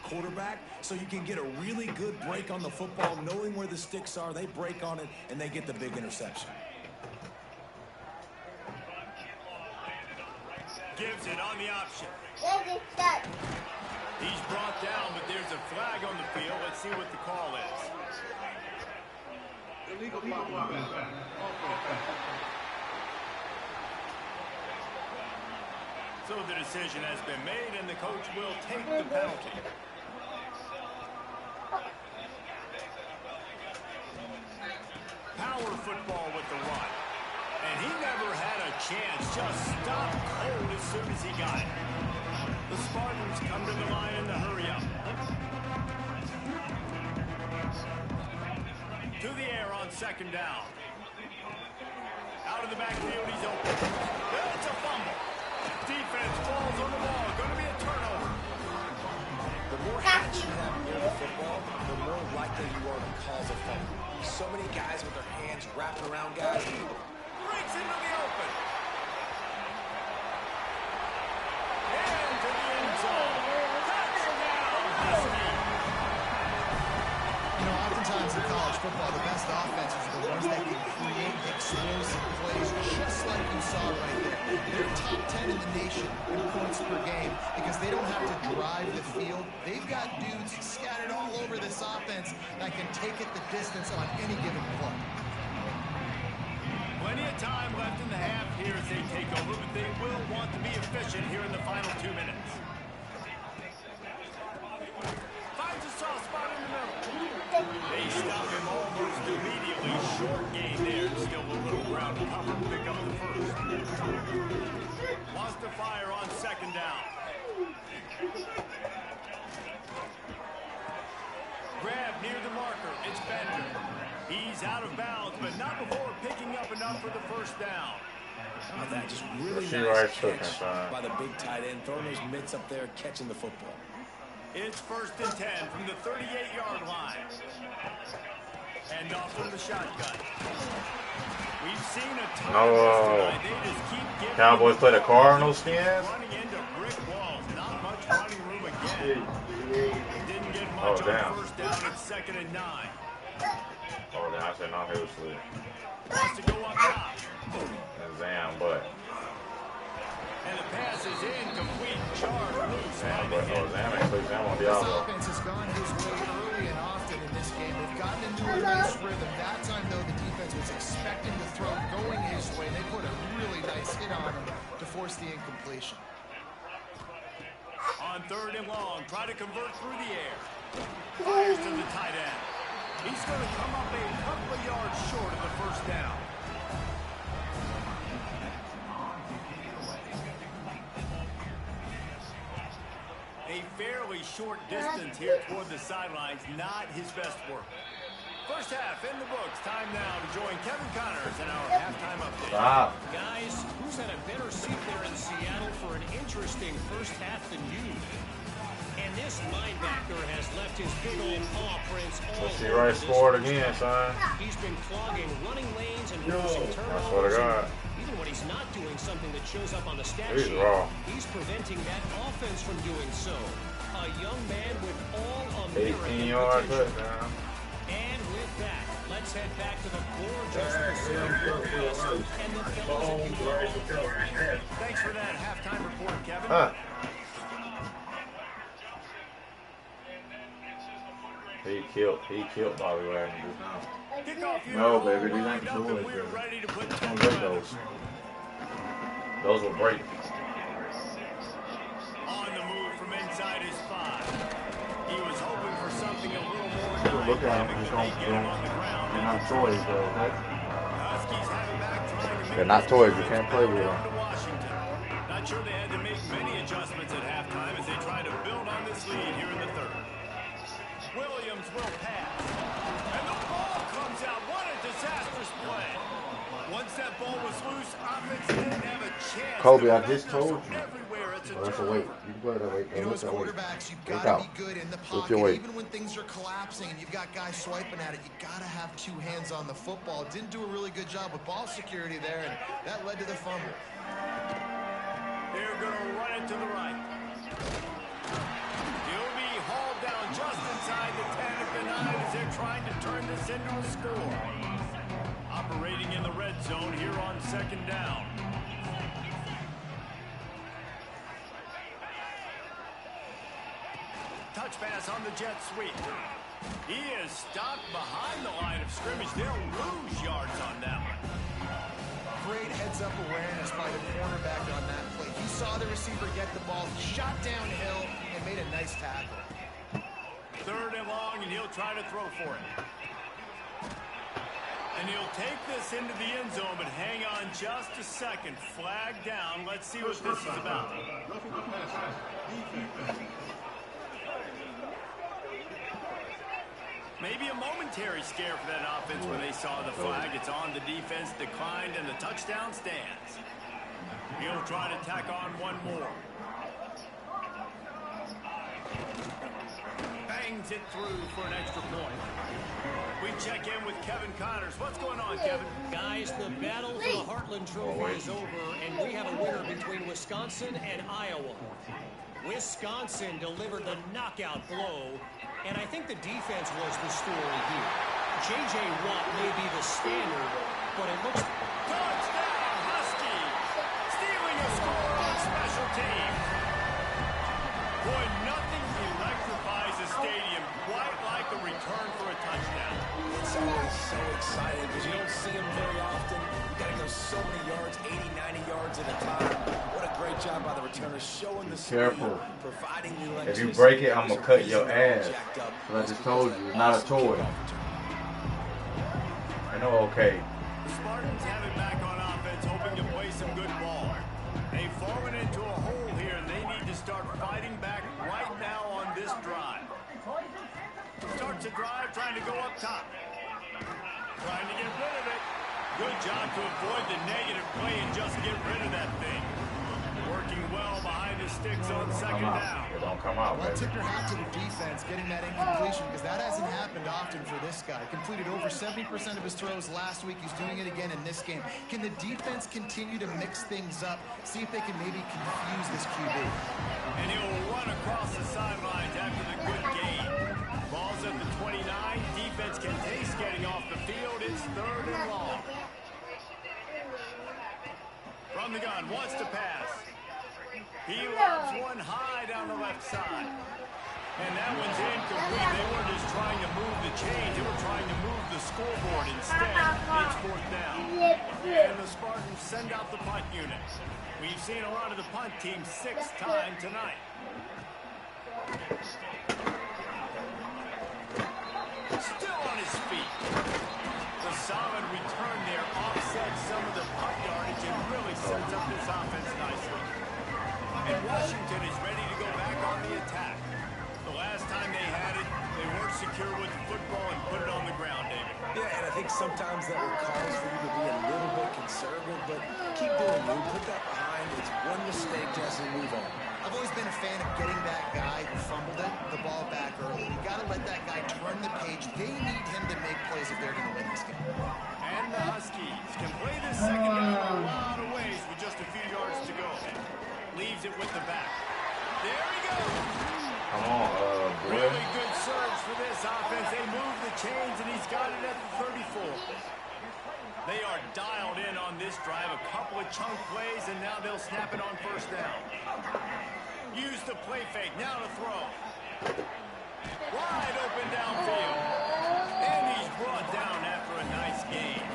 Quarterback, so you can get a really good break on the football, knowing where the sticks are. They break on it, and they get the big interception. Gives it on the option. He's brought down, but there's a flag on the field. Let's see what the call is. So the decision has been made, and the coach will take the penalty. Power football with the run. And he never had a chance. Just stopped cold as soon as he got it. The Spartans come to the line in the hurry up. To the air on second down. Out of the backfield, he's open. It's a fumble. defense falls on the ball. Going to be a turnover. The more hands you have near the football, the more likely you are to cause a fumble. So many guys with their hands wrapped around guys. Breaks into the open. Into the end zone. Touchdown, Usda. You know, oftentimes in college football, the best offenses are the ones that can create explosive plays, just like you saw right there. They're top 10 in the nation in points per game because they don't have to drive the field. They've got dudes scattered all over this offense that can take it the distance on any given play. Plenty of time left in the half here as they take over, but they will want to be efficient here in the final 2 minutes. Finds a soft spot in the middle. They stop him almost immediately. Short gain there. Still a little ground to cover. Pick up the first. Wants to fire on second down. Grab near the marker. It's Bender. He's out of bounds, but not before picking up enough for the first down. Oh, that just really nice catch by the big tight end. Throwing those mitts up there, catching the football. It's 1st and 10 from the 38-yard line. And off from the shotgun. We've seen a ton of this tonight. They just keep getting Cowboys play the Cardinals skins. running into brick walls. Not much running room again. Didn't get much on first down at 2nd and 9. Oh, then I said no, he was slick. Wants to go up top. Zam, but. And the pass is incomplete. Charge loose. Zam, but no, Zam ain't slick. Zam won't be out This though. offense has gone his way early and often in this game. They've gotten into a nice rhythm. That time, though, the defense was expecting the throw going his way. They put a really nice hit on him to force the incompletion. On 3rd and long, try to convert through the air. Fires to the tight end. He's going to come up a couple of yards short of the first down. A fairly short distance here toward the sidelines, not his best work. First half in the books. Time now to join Kevin Connors in our halftime update. Stop. Guys, who's had a better seat there in Seattle for an interesting first half than you? And this linebacker has left his big old paw prints all Let's see over right this scored game. again, son. He's been clogging running lanes and I forcing swear to turnovers. God. Even when he's not doing something that shows up on the stat He's sheet, raw. he's preventing that offense from doing so. A young man with all 18 American yard potential. touchdown. And with that, let's head back to the gorgeous Pacific Northwest and the fellows at Thanks for that halftime report, Kevin. He killed Bobby Wagner just now. Kickoff unit No, all baby, these lined ain't up, and toys, we're baby. ready to put Don't tempo break on those. it. Those will break. On the move from inside his 5. He was hoping for something a little more Look at him. dynamic, He's but they going get him on the ground. They're not toys, though, okay? Huskies have it back trying to make They're not toys. You this can't play with down them. to Washington. Not sure they had to make many adjustments at halftime as they try to build on this lead here in the 3rd. Williams will pass. And the ball comes out. What a disastrous play. Once that ball was loose, offense didn't have a chance. Kobe, to I just prevent told us. you. Everywhere it's a Oh, that's a turnover. weight. You can play that weight. You know, as Lift that weight. quarterbacks, you've Look got to out. be good in the Lift pocket. your weight. Even when things are collapsing and you've got guys swiping at it, you got to have 2 hands on the football. Didn't do a really good job with ball security there, and that led to the fumble. They're going to run it to the right. He'll be hauled down just inside the 10 at the 9 as they're trying to turn this into a score. Operating in the red zone here on 2nd down. Touch pass on the jet sweep. He is stopped behind the line of scrimmage. They'll lose yards on that one. Great heads-up awareness by the cornerback on that play. He saw the receiver get the ball, shot downhill, and made a nice tackle. 3rd and long, and he'll try to throw for it. And he'll take this into the end zone, but hang on just a second. Flag down. Let's see what this is about. Maybe a momentary scare for that offense when they saw the flag. It's on the defense, declined, and the touchdown stands. He'll try to tack on one more. Bangs it through for an extra point. We check in with Kevin Connors. What's going on, Kevin? Guys, the battle for the Heartland Trophy is over, and we have a winner between Wisconsin and Iowa. Wisconsin delivered the knockout blow, and I think the defense was the story here. J.J. Watt may be the standard, but it looks... Touchdown, Huskies! Stealing a score on special teams. Boy, nothing electrifies a stadium quite like a return for a touchdown. It's always so exciting because you don't see them very often. You got to go so many yards, 80, 90 yards at a time. What a great job by the returners showing the Careful. providing the If you break it, I'm going to cut your ass. But I just told you, it's not a toy. I know, okay. The Spartans have it back on offense, hoping to play some good ball. They've fallen into a hole here, and they need to start fighting back right now on this drive. Starts a drive, trying to go up top. Trying to get rid of it. Good job to avoid the negative play and just get rid of that thing. Working well behind the sticks on second down. It don't come out, Well, baby. tip your hat to the defense getting that incompletion because that hasn't happened often for this guy. Completed over 70% of his throws last week. He's doing it again in this game. Can the defense continue to mix things up? See if they can maybe confuse this QB. And he'll run across the sidelines after the good gain. Ball's at the 29. Defense can taste getting off the field. It's third and long. From the gun, wants to pass. He lobs one high down the left side. And that one's incomplete. They weren't just trying to move the chains. They were trying to move the scoreboard instead. It's fourth down. And the Spartans send out the punt unit. We've seen a lot of the punt team 6 times tonight. Still on his feet. The solid return there offsets some of the punt yardage and really sets up this offense nicely. And Washington is ready to go back on the attack. The last time they had it, they weren't secure with the football and put it on the ground, David. Yeah, and I think sometimes that will cause for you to be a little bit conservative, but keep doing you. Put that behind. It's one mistake, Jesse, move on. I've always been a fan of getting that guy who fumbled it, the ball back early. You got to let that guy turn the page. They need him to make plays if they're going to win this game. And the Huskies can play this second down a lot of ways with just a few yards to go. Leaves it with the back. There he goes. Come on, boy. Really good surge for this offense. They move the chains, and he's got it at the 34. They are dialed in on this drive. A couple of chunk plays, and now they'll snap it on first down. Use the play fake. Now to throw. Wide open downfield. And he's brought down after a nice gain.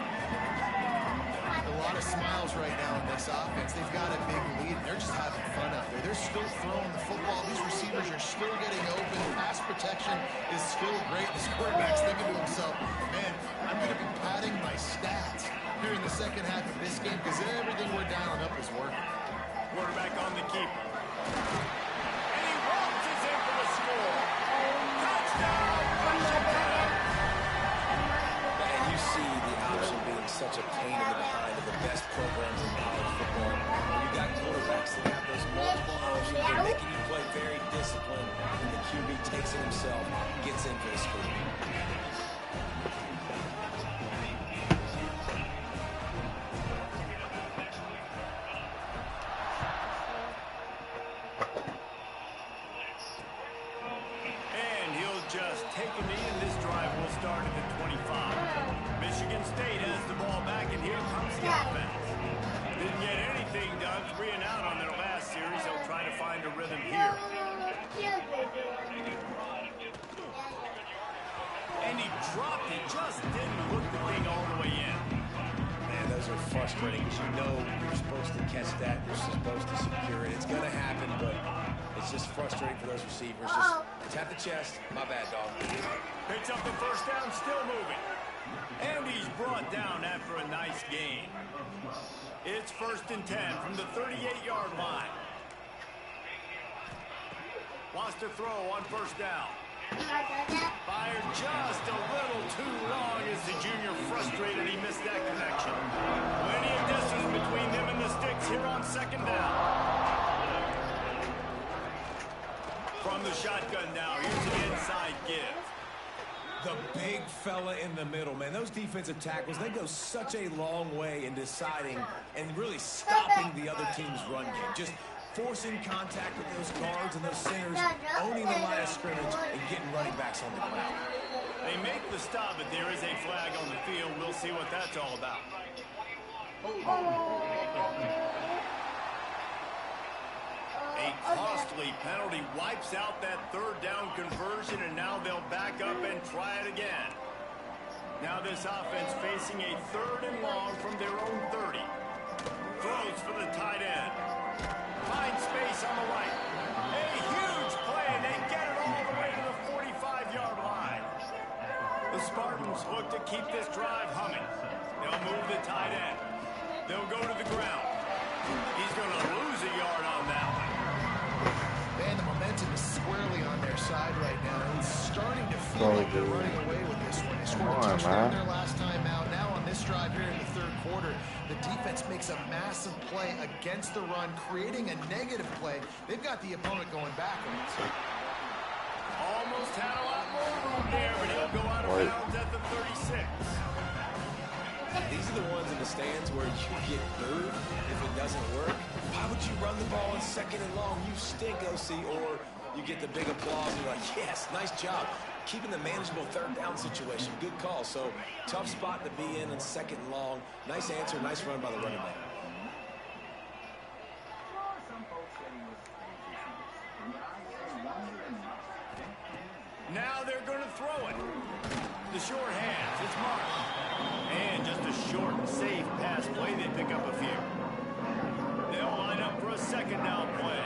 A lot of smiles right now in this offense. They've got a big lead. They're just having fun out there. They're still throwing the football. These receivers are still getting open. Pass protection is still great. This quarterback's thinking to himself, man, I'm going to be padding my stats here in the second half of this game because everything we're dialing up is working. Quarterback on the keeper. And he launches in for the score. Touchdown, Washington! And you see the option being such a pain in the behind of the best programs in college football. When you got quarterbacks that have those multiple options, they're making you play very disciplined, and the QB takes it himself, gets in for the score. Just take a knee, and this drive will start at the 25. Michigan State has the ball back, and here comes the offense. Didn't get anything done, 3 and out on their last series. They'll try to find a rhythm here. And he dropped it, just didn't hook the thing all the way in. Man, those are frustrating because you know you're supposed to catch that, you're supposed to secure it. It's going to happen, but it's just frustrating for those receivers. Just tap the chest. My bad, dog. Picks up the first down, still moving. And he's brought down after a nice gain. It's 1st and 10 from the 38-yard line. Wants to throw on first down. Fired just a little too long as the junior frustrated. He missed that connection. Plenty of distance between them and the sticks here on second down. From the shotgun now, here's the inside give. The big fella in the middle, man. Those defensive tackles, they go such a long way in deciding and really stopping the other team's run game. Just forcing contact with those guards and those centers, owning the line of scrimmage, and getting running backs on the ground. They make the stop, but there is a flag on the field. We'll see what that's all about. A costly penalty wipes out that third down conversion, and now they'll back up and try it again. Now this offense facing a third and long from their own 30. Throws for the tight end. Finds space on the right. A huge play, and they get it all the way to the 45-yard line. The Spartans look to keep this drive humming. They'll move the tight end. They'll go to the ground. He's going to lose a yard on that one. Man, the momentum is squarely on their side right now. It's starting to feel like they're running away with this one. They scored a touchdown their last time out. Now on this drive here in the third quarter, the defense makes a massive play against the run, creating a negative play. They've got the opponent going backwards. Almost had a lot more room there, but he'll go out of bounds at the 36. These are the ones in the stands where you get booed if it doesn't work. Why would you run the ball in second and long? You stink, OC. Or you get the big applause and you're like, yes, nice job. Keeping the manageable third down situation. Good call. So tough spot to be in second and long. Nice answer, nice run by the running back. Now they're going to throw it. The short hands, it's marked. And just a short and safe pass play, they pick up a few. They'll line up for a second down play.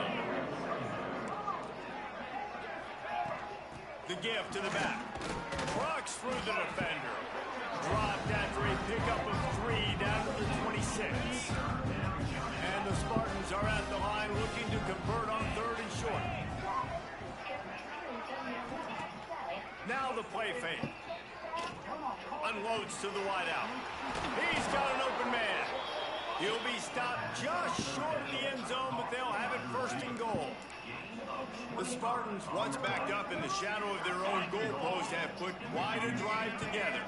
The give to the back. Trucks through the defender. Dropped after a pickup of 3 down to the 26. And the Spartans are at the line looking to convert on third and short. Now the play fake. Unloads to the wideout. He's got an open man. He'll be stopped just short of the end zone, but they'll have it first and goal. The Spartans, once backed up in the shadow of their own goalpost, have put quite a drive together.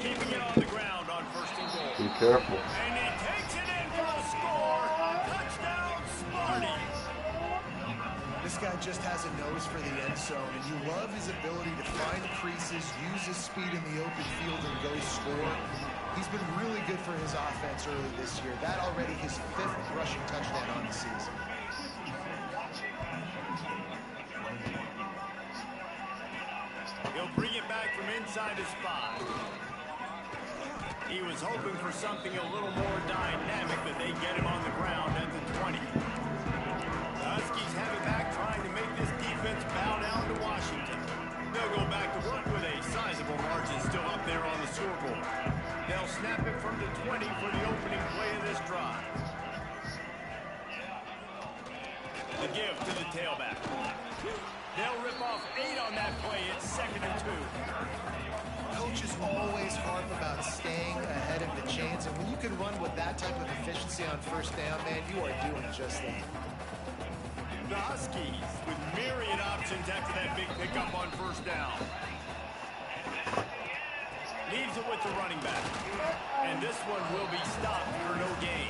Keeping it on the ground on first and goal. Be careful. And he takes it in for the score. Touchdown, Sparties. This guy just has a nose for the end zone, and you love his ability to find creases, use his speed in the open field, and go score. He's been really good for his offense early this year. That already his 5th rushing touchdown on the season. He'll bring it back from inside his 5. He was hoping for something a little more dynamic, but they get him on the ground at the 20. The Huskies have it back, trying to make this defense bow down to Washington. They'll go back to work with a sizable margin still up there on the scoreboard. They'll snap it from the 20 for the opening play of this drive. The give to the tailback. They'll rip off 8 on that play. It's 2nd and 2. Coaches always harp about staying ahead of the chains, and when you can run with that type of efficiency on first down, man, you are doing just that. The Huskies with myriad options after that big pickup on first down. Leaves it with the running back. And this one will be stopped for no gain.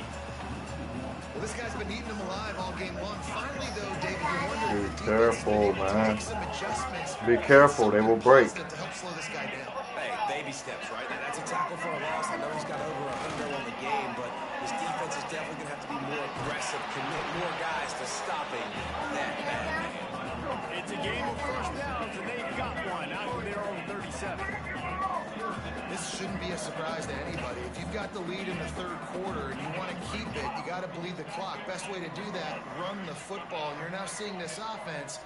Well, this guy's been eating them alive all game long. Finally, though, David, you wonder if Be careful, man. some adjustments. Be careful, they will break. To help slow this guy down. Hey, baby steps, right? That's a tackle for a loss. I know he's got over 100 on the game, but this defense is definitely going to have to be more aggressive, commit more guys to stopping that bad man. It's a game of first downs, and they've got one out of their own 37. This shouldn't be a surprise to anybody. If you've got the lead in the third quarter and you want to keep it, you got to bleed the clock. Best way to do that, run the football. And you're now seeing this offense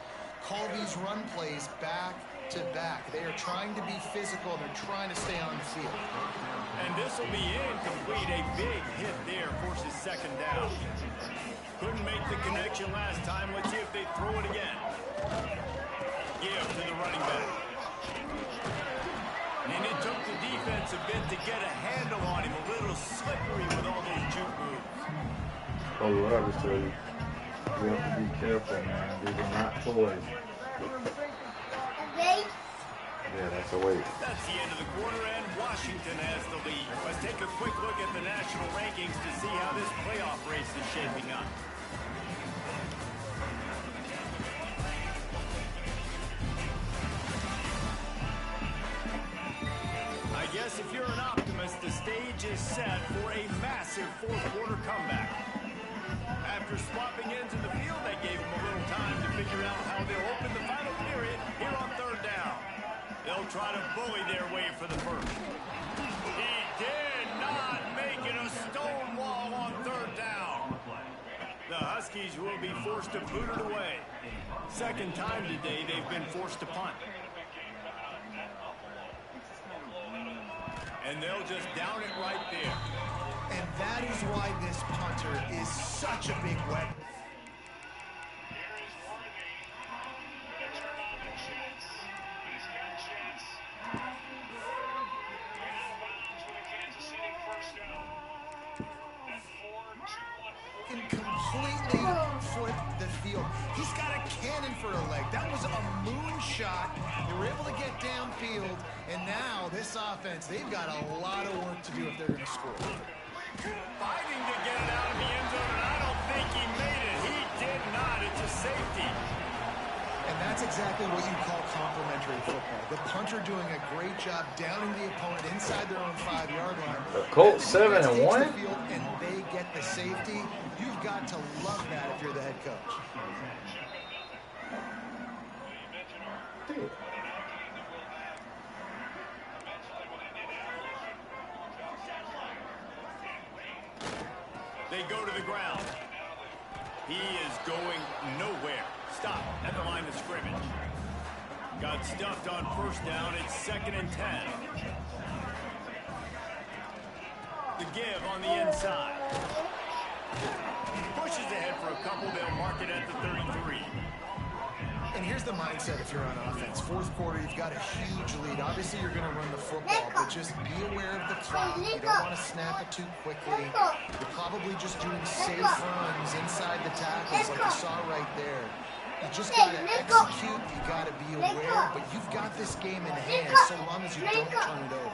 call these run plays back to back. They are trying to be physical. They're trying to stay on the field. And this will be incomplete. A big hit there forces second down. Couldn't make the connection last time. Let's see if they throw it again. Give to the running back. And it took the defense a bit to get a handle on him. A little slippery with all those juke moves. Oh, what I was telling you. You have to be careful, man. These are not toys. Yeah, that's a weight. That's the end of the quarter, and Washington has the lead. Let's take a quick look at the national rankings to see how this playoff race is shaping up. I guess if you're an optimist, the stage is set for a massive fourth-quarter comeback. After swapping into the field, that gave them a little time to figure out how they'll open the final period here on third down. They'll try to bully their way for the first. He did not make it a stone wall on third down. The Huskies will be forced to boot it away. Second time today they've been forced to punt. And they'll just down it right there. And that is why this punter is such a big weapon. Can completely flip the field. He's got a cannon for a leg. That was a moonshot. They were able to get downfield, and now this offense, they've got a lot of work to do if they're going to score. Fighting to get it out of the end zone, and I don't think he made it. He did not. It's a safety. And that's exactly what you call complementary football. The punter doing a great job downing the opponent inside their own 5-yard line. The Colts 7-1? And they get the safety. You've got to love that if you're the head coach. They go to the ground. He is going nowhere. Stop at the line of scrimmage. Got stuffed on first down. It's 2nd and 10. The give on the inside. Pushes ahead for a couple. They'll mark it at the 33. And here's the mindset if you're on offense. Fourth quarter, you've got a huge lead. Obviously, you're going to run the football, but just be aware of the clock. You don't want to snap it too quickly. You're probably just doing safe runs inside the tackles like you saw right there. You just got to execute. You got to be aware, but you've got this game in hand so long as you don't turn it over.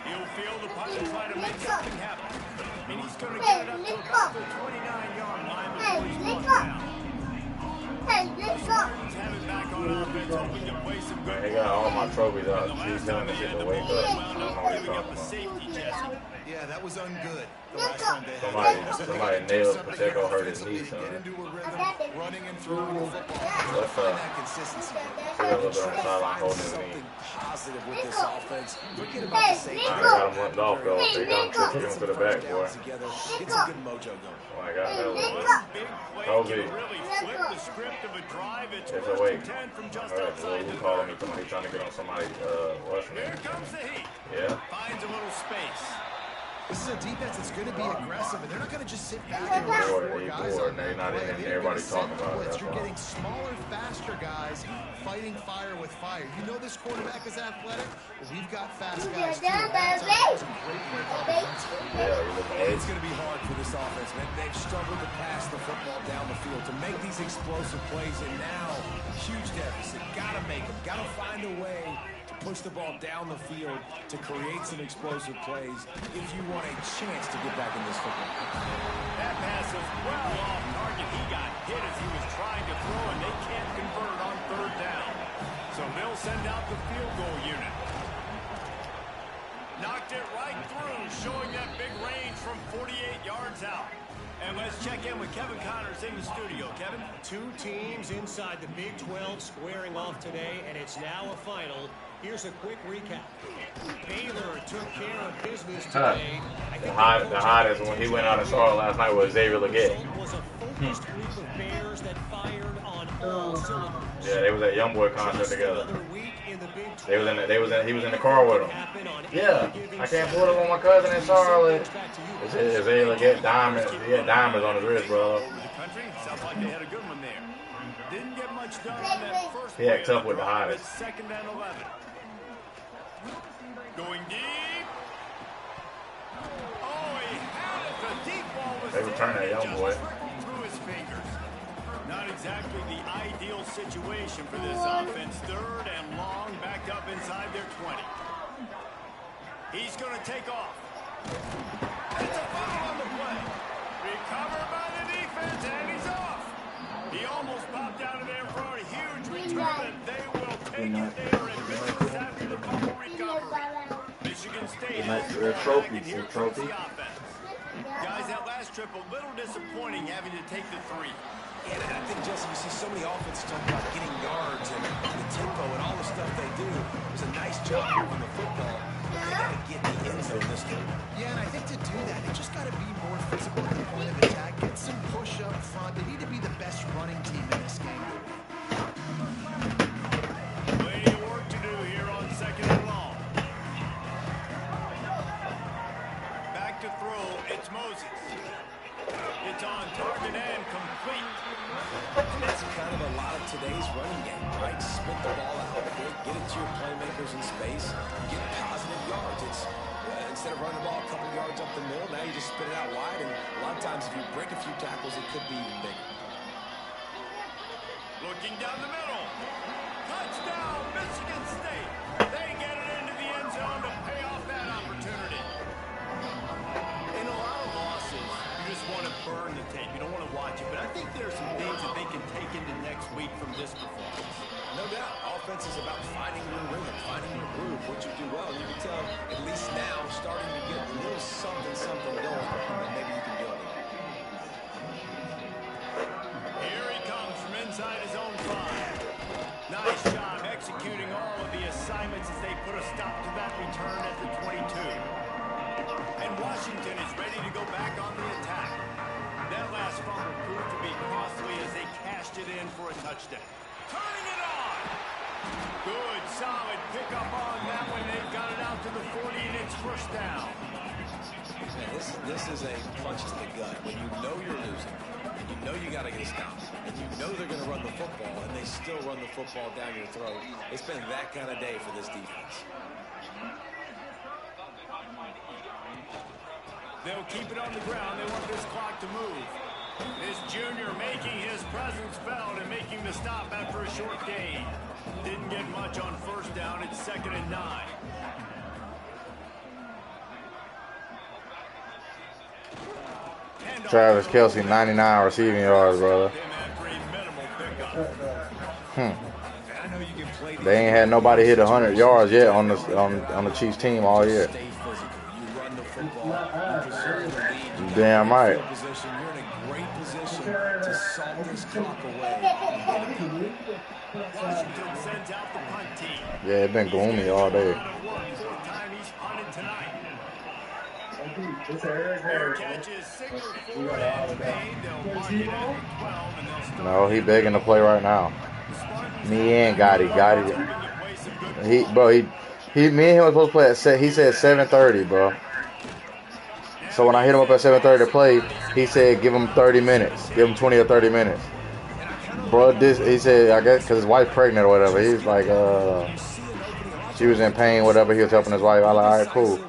He'll feel the punt and try to make something happen. And he's going to get it up to about the 29-yard line before he's brought down. They got all my trophies up. She's telling me to wake up. I don't know what he's talking about. Yeah, that was ungood. The last time they Somebody nailed Pacheco, hurt his knee, son. Running and throwing the football. Let's that consistency. see a little bit on the sideline holding his knee. Something positive with this offense. Forget about the safety. They got him limped off, though. They got him to the back, boy. Together. Get some good mojo going. Oh, my God, that was Kobe. It's a wait. All right, so who calling me? Somebody trying to get on somebody, what's his name? Here comes the heat. Yeah. Finds a little space. This is a defense that's going to be aggressive, and they're not going to just sit back and watch 4 guys on They're that not play. in. They're Everybody's gonna talking about it. blitz. You're getting smaller, faster guys fighting fire with fire. You know this quarterback is athletic? Well, we've got fast guys, too. That was a great play call defensively. It's going to be hard for this offense, man. They've struggled to pass the football down the field to make these explosive plays, and now, huge deficit. Got to make them. Got to find a way to push the ball down the field to create some explosive plays if you want a chance to get back in this football. That pass is well off target. He got hit as he was trying to throw, and they can't convert on third down. So they'll send out the field goal unit. Knocked it right through, showing that big range from 48 yards out. And let's check in with Kevin Connors in the studio. Kevin? 2 teams inside the Big 12 squaring off today, and it's now a final. Here's a quick recap. Baylor took care of business today. The hottest when he went out and saw it last night was Xavier Leggett. Was a focused group of Bears that fired on all cylinders. Yeah, they was at Youngboy concert together. Another week in the Big 12. He was in the car with him. Yeah, I can't pull it on my cousin in Charlotte. Xavier Leggett diamonds. He had diamonds on his wrist, bro. Over the country. Sounds like they had a good one there. Didn't get much done on that first He act play. tough with the hottest. 2nd and 11. Going deep. Oh, he had it. The deep ball was They return that young boy. through his fingers. Not exactly the ideal situation for this offense. 3rd and long, backed up inside their 20. He's going to take off. It's a foul on the play. Recovered by the defense, and he's off. He almost popped out of there for a huge return, and they will take it there in minutes after the fumble recovery. Michigan State has the trophy. Guys, that last trip a little disappointing having to take the 3. And I think, Jesse, you see so many offenses talk about getting yards and the tempo and all the stuff they do. It was a nice job moving the football, but they got to get in the end zone this game. Yeah, and I think to do that, they just got to be more physical at the point of attack, get some push up front. They need to be the best running team in this game. Plenty of work to do here on 2nd and long. Back to throw, it's Moses. It's on target and complete. And that's kind of a lot of today's running game, right? Spit the ball out, get it to your playmakers in space, get positive yards. It's instead of running the ball a couple yards up the middle, now you just spit it out wide, and a lot of times if you break a few tackles, it could be even bigger. Looking down the middle. Touchdown, Michigan State. They get it into the end zone to pay off that opportunity. In a lot of losses, you just want to burn the tape. You don't want to watch it. But I think there are some things that they can take into next week from this performance. No doubt. Offense is about finding your rhythm, finding your groove, what you do well. And you can tell, at least now, starting to get a little something going, and maybe you can build it. Here he comes from inside his own 5. Nice job executing all of the assignments as they put a stop to that return at the 22. And Washington is ready to go back on the attack. That last fumble proved to be costly as they cashed it in for a touchdown. Turning it on. Good, solid pickup on that one. They've got it out to the 40, and it's 1st down. Man, this is a punch to the gut. When you know you're losing, and you know you got to get a stop, and you know they're going to run the football, and they still run the football down your throat. It's been that kind of day for this defense. They'll keep it on the ground. They want this clock to move. This junior making his presence felt and making the stop after a short gain. Didn't get much on 1st down. It's 2nd and 9. Travis Kelce, 99 receiving yards, brother. They ain't had nobody hit 100 yards yet on the Chiefs team all year. Damn right. Yeah, it's been gloomy all day. No, he begging to play right now. Me and Gotti. Me and him was supposed to play at he said 7:30, bro. So when I hit him up at 7:30 to play, he said give him 30 minutes, give him 20 or 30 minutes. Bro, he said I guess because his wife pregnant or whatever. He's like she was in pain, whatever. He was helping his wife. I like, all right, cool.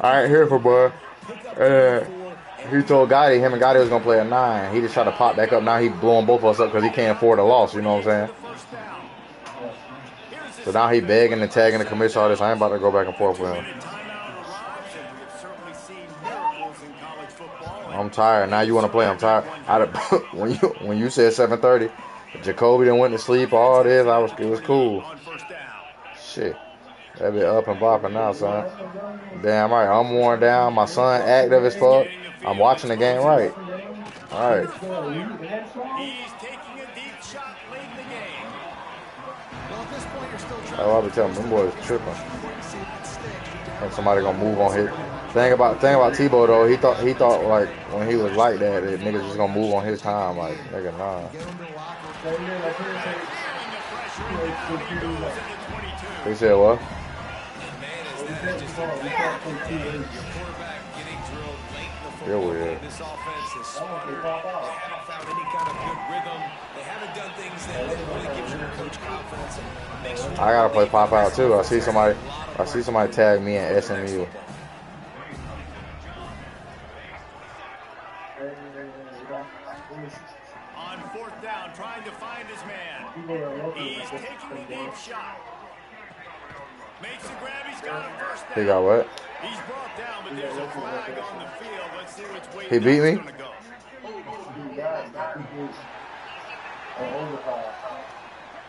All right, here for bro. He told Gotti, him and Gotti was gonna play at 9. He just tried to pop back up. Now he blowing both of us up because he can't afford a loss. You know what I'm saying? So now he begging and tagging the commission, all this. I ain't about to go back and forth with him. I'm tired. Now you want to play? I'm tired. When you said 7:30, Jacoby done went to sleep. All this, it was cool. Shit, that be up and bopping now, son. Damn right. I'm worn down. My son active as fuck. I'm watching the game right. All right. He's taking a deep shot late in the game. Well, at this point, you're still trying. I'll be telling them boys tripping. Think somebody gonna move on his. Thing about Tebow though, he thought like when he was like that niggas just gonna move on his time. Like nigga, nah. He said what? You're weird. This offense is smarter. They haven't found any kind of good rhythm. They haven't done things that really gives your coach confidence and makes you. I gotta play pop out too. I see somebody tag me in SMU. taking the deep shot. Makes a grab. He's got a first down. He got what? He's brought down, but there's a flag on the field. Let's see which way He beat me? going to go.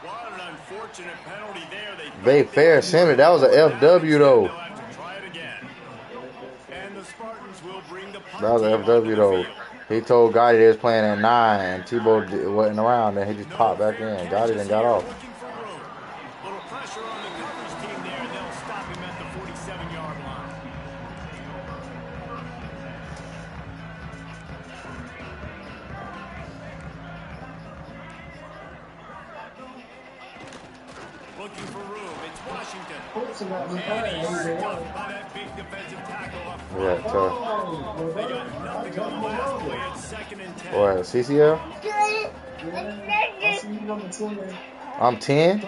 What an unfortunate penalty there. They fair sent it. That was a FW though. They'll have to try it again. And the Spartans will bring the punt That was an team onto FW the though. field. He told Gotti they was playing at 9 and Tebow wasn't around. Then he just popped back in. Gotti then got off. Looking for room. Little pressure on the coverage team there, and they'll stop him at the 47-yard line. Looking for room. It's Washington. And he's stuffed by that big defensive tackle up front. Yeah, tough. They got nothing on the last play. It's 2nd and 10. What, CCL? I'm 10?